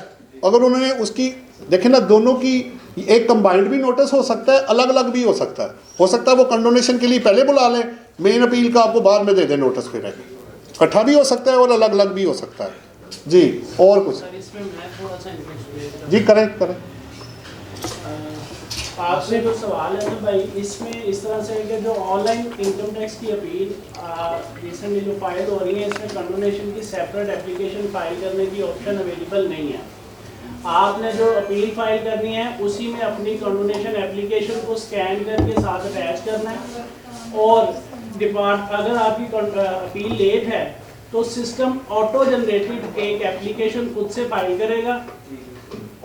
अगर उन्होंने उसकी देखें ना दोनों की एक कंबाइंड भी नोटिस हो सकता है, अलग अलग भी हो सकता है वो कंडोनेशन के लिए पहले बुला लें, मेन अपील का आपको बाद में दे दें नोटिस, फिर इकट्ठा भी हो सकता है और अलग अलग भी हो सकता है जी। और कुछ जी करें आपसे जो सवाल है ना भाई, इसमें इस तरह से कि जो ऑनलाइन इनकम टैक्स की अपील रिसेंटली जो फाइल हो रही है इसमें कंडोनेशन की सेपरेट एप्लीकेशन फाइल करने की ऑप्शन अवेलेबल नहीं है। आपने जो अपील फाइल करनी है उसी में अपनी कंडोनेशन एप्लीकेशन को स्कैन करके साथ अटैच करना है और अगर आपकी अपील लेट है तो सिस्टम ऑटो जनरेटेड एक एप्लीकेशन खुद से फाइल करेगा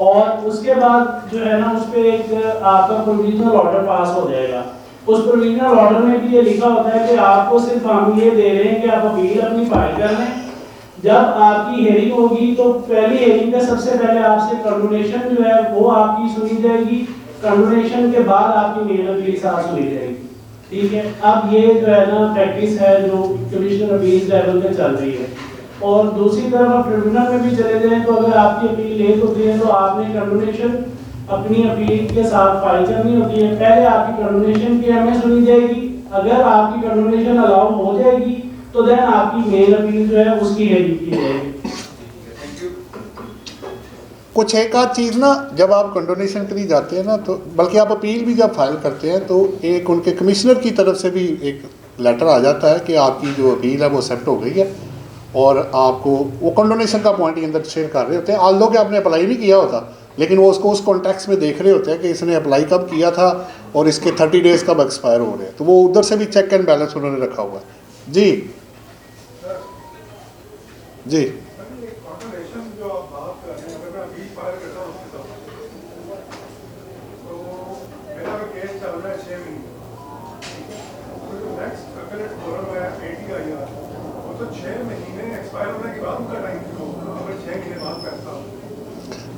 और उसके बाद जो है ना उस पर एक आपका प्रोविजनल ऑर्डर पास हो जाएगा। उस प्रोविजनल ऑर्डर में भी ये लिखा होता है कि आपको सिर्फ हम ये दे रहे हैं कि आप अपील अपनी फाइल कर लें, जब आपकी हेयरिंग होगी तो पहली हेयरिंग का सबसे पहले आपसे कंडोनेशन जो है वो आपकी सुनी जाएगी। कंडोनेशन के बाद आपकी मेन अपील साफ सुनी जाएगी। ठीक है, अब ये जो है ना प्रैक्टिस है जो कमिश्नर अपील लेवल पे चल रही है। और दूसरी तरफ आप ट्रिब्यूनल में भी चले जाएं तो अगर आपकी अपील लेट होती है तो आपने कंडोनेशन अपनी अपील के साथ फाइल करनी होती है। पहले आपकी कंडोनेशन की एमए सुनी जाएगी, अगर आपकी कंडोनेशन अलाउ हो जाएगी तो देन आपकी मेन अपील जो है उसकी हेयरिंग की जाएगी। कुछ एक आध चीज़ ना, जब आप कंडोनेशन के लिए जाते हैं ना, तो बल्कि आप अपील भी जब फाइल करते हैं तो एक उनके कमिश्नर की तरफ से भी एक लेटर आ जाता है कि आपकी जो अपील है वो एक्सेप्ट हो गई है, और आपको वो कंडोनेशन का पॉइंट के अंदर शेयर कर रहे होते हैं। आल दो कि आपने अप्लाई नहीं किया होता, लेकिन वो उसको उस कॉन्टेक्स्ट में देख रहे होते हैं कि इसने अप्लाई कब किया था और इसके 30 डेज़ कब एक्सपायर हो रहे हैं, तो वो उधर से भी चेक एंड बैलेंस उन्होंने रखा हुआ है। जी जी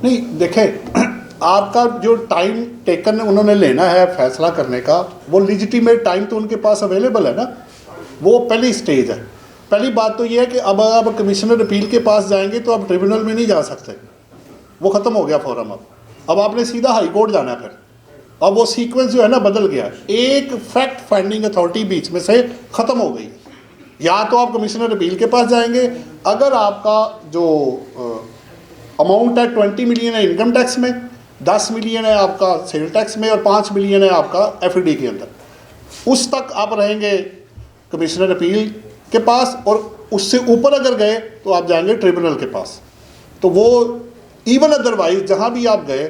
नहीं, देखें, आपका जो टाइम टेकन उन्होंने लेना है फैसला करने का, वो लिजिटिमेट टाइम तो उनके पास अवेलेबल है ना, वो पहली स्टेज है। पहली बात तो ये है कि अब आप कमिश्नर अपील के पास जाएंगे तो आप ट्रिब्यूनल में नहीं जा सकते, वो ख़त्म हो गया फोरम। अब आपने सीधा हाई कोर्ट जाना है। फिर अब वो सीक्वेंस जो है ना बदल गया, एक फैक्ट फाइंडिंग अथॉरिटी बीच में से ख़त्म हो गई। या तो आप कमिश्नर अपील के पास जाएंगे, अगर आपका जो अमाउंट है 20 मिलियन है इनकम टैक्स में, 10 मिलियन है आपका सेल टैक्स में और 5 मिलियन है आपका एफडी के अंदर, उस तक आप रहेंगे कमिश्नर अपील के पास, और उससे ऊपर अगर गए तो आप जाएंगे ट्रिब्यूनल के पास। तो वो इवन अदरवाइज जहाँ भी आप गए,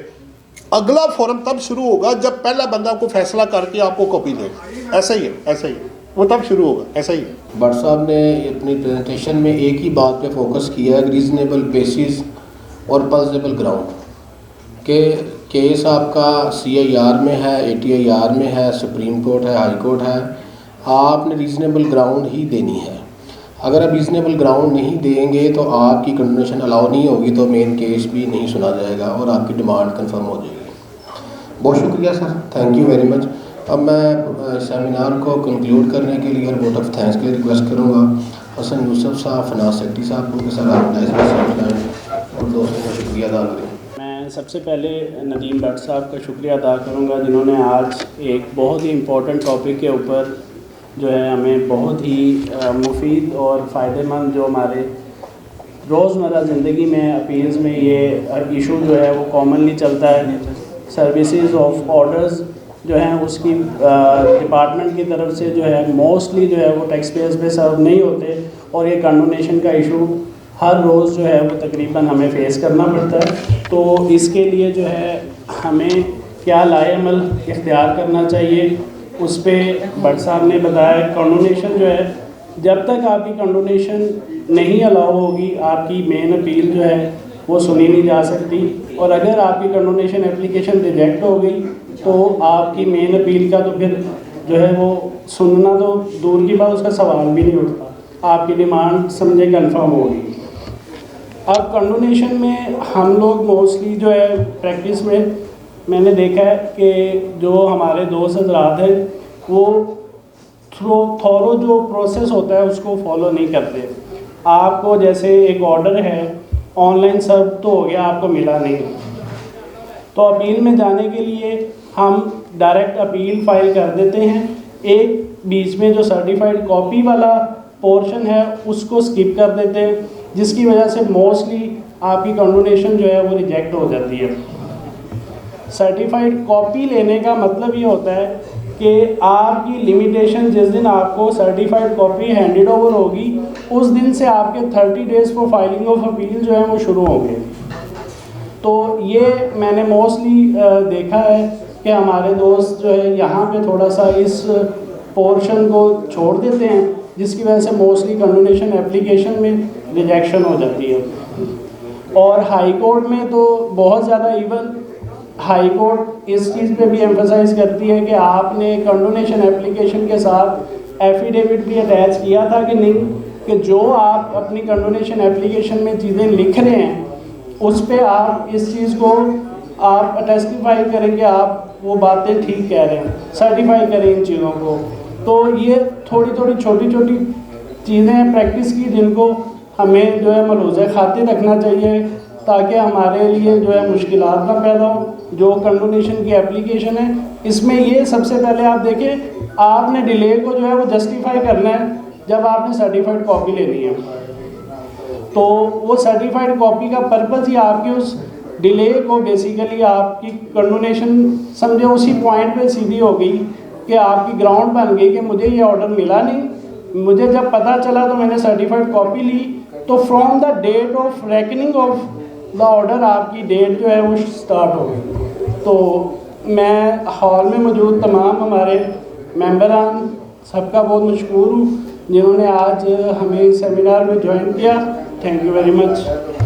अगला फोरम तब शुरू होगा जब पहला बंदा को फैसला करके आपको कॉपी देगा। ऐसा ही है, ऐसा ही है, वो तब शुरू होगा, ऐसा ही है। भट्ट साहब ने अपनी प्रेजेंटेशन में एक ही बात पे फोकस किया है, रीजनेबल बेसिस और पल्सेबल ग्राउंड के केस आपका CIR में है, ATIR में है, सुप्रीम कोर्ट है, हाई कोर्ट है। आपने रीजनेबल ग्राउंड ही देनी है। अगर आप रीजनेबल ग्राउंड नहीं देंगे तो आपकी कंडोनेशन अलाउ नहीं होगी, तो मेन केस भी नहीं सुना जाएगा और आपकी डिमांड कंफर्म हो जाएगी। बहुत शुक्रिया sir, thank you very much. अब मैं सेमिनार को कंक्लूड करने के लिए और वोट ऑफ थैंक्स के लिए रिक्वेस्ट करूँगा हसन यूसुफ साहब, फाइनेंस सेक्रेटरी साहब को कि सर आप और दोस्तों को शुक्रिया अदा करें। मैं सबसे पहले नदीम भट्ट साहब का शुक्रिया अदा करूँगा जिन्होंने आज एक बहुत ही इम्पोर्टेंट टॉपिक के ऊपर जो है हमें बहुत ही मुफीद और फ़ायदेमंद जो हमारे रोज़मर्रा ज़िंदगी में अपील्स में ये इशू जो है वो कॉमनली चलता है। सर्विसेज ऑफ ऑर्डर्स जो हैं उसकी डिपार्टमेंट की तरफ से जो है मोस्टली जो है वो टैक्स पेयर्स पे सर्व नहीं होते, और ये कंडोनेशन का इशू हर रोज़ जो है वो तकरीबन हमें फ़ेस करना पड़ता है। तो इसके लिए जो है हमें क्या लाएअमल इख्तियार करना चाहिए, उस पर भट्ट साहब ने बताया। कंडोनेशन जो है, जब तक आपकी कंडोनेशन नहीं अलाउ होगी आपकी मेन अपील जो है वो सुनी नहीं जा सकती, और अगर आपकी कंडोनेशन एप्लीकेशन रिजेक्ट हो गई तो आपकी मेन अपील का तो फिर जो है वो सुनना तो दूर की बात, उसका सवाल भी नहीं उठता, आपकी डिमांड समझे कंफर्म होगी। अब कंडोनेशन में हम लोग मोस्टली जो है प्रैक्टिस में मैंने देखा है कि जो हमारे दोस्त हजरात हैं वो थोरो जो प्रोसेस होता है उसको फॉलो नहीं करते। आपको जैसे एक ऑर्डर है ऑनलाइन सर्व तो हो गया, आपको मिला नहीं, तो अपील में जाने के लिए हम डायरेक्ट अपील फाइल कर देते हैं। एक बीच में जो सर्टिफाइड कॉपी वाला पोर्शन है उसको स्किप कर देते हैं, जिसकी वजह से मोस्टली आपकी कंडोनेशन जो है वो रिजेक्ट हो जाती है। सर्टिफाइड कॉपी लेने का मतलब ये होता है कि आपकी लिमिटेशन जिस दिन आपको सर्टिफाइड कॉपी हैंडेड ओवर होगी उस दिन से आपके 30 days for filing of appeal जो है वो शुरू होंगे। तो ये मैंने मोस्टली देखा है कि हमारे दोस्त जो है यहाँ पे थोड़ा सा इस पोर्शन को छोड़ देते हैं, जिसकी वजह से मोस्टली कंडोनेशन एप्लीकेशन में रिजेक्शन हो जाती है। और हाई कोर्ट में तो बहुत ज़्यादा, इवन हाई कोर्ट इस चीज़ पे भी एम्फसाइज़ करती है कि आपने कंडोनेशन एप्लीकेशन के साथ एफिडेविट भी अटैच किया था कि नहीं, कि जो आप अपनी कंडोनेशन एप्लीकेशन में चीज़ें लिख रहे हैं उस पर आप इस चीज़ को आप टेस्टिफाई करेंगे, आप वो बातें ठीक कह रहे हैं, सर्टिफाई करें इन चीज़ों को। तो ये थोड़ी थोड़ी छोटी छोटी चीज़ें प्रैक्टिस की जिनको हमें जो है मलूज़ खातिर रखना चाहिए, ताकि हमारे लिए जो है मुश्किलात ना पैदा हो। जो कंडोनेशन की एप्लीकेशन है इसमें ये सबसे पहले आप देखें, आपने डिले को जो है वो जस्टिफाई करना है जब आपने सर्टिफाइड कॉपी लेनी है। तो वो सर्टिफाइड कॉपी का पर्पज़ ही आपके उस डिले को बेसिकली आपकी कंडोनेशन समझे उसी पॉइंट पे सीधी हो गई कि आपकी ग्राउंड बन गई कि मुझे ये ऑर्डर मिला नहीं, मुझे जब पता चला तो मैंने सर्टिफाइड कॉपी ली। तो from the date of reckoning of the order आपकी डेट जो है वो स्टार्ट हो गई। तो मैं हॉल में मौजूद तमाम हमारे मेंबरान सबका बहुत मशकूर हूँ जिन्होंने आज हमें सेमिनार में ज्वाइन किया। Thank you very much.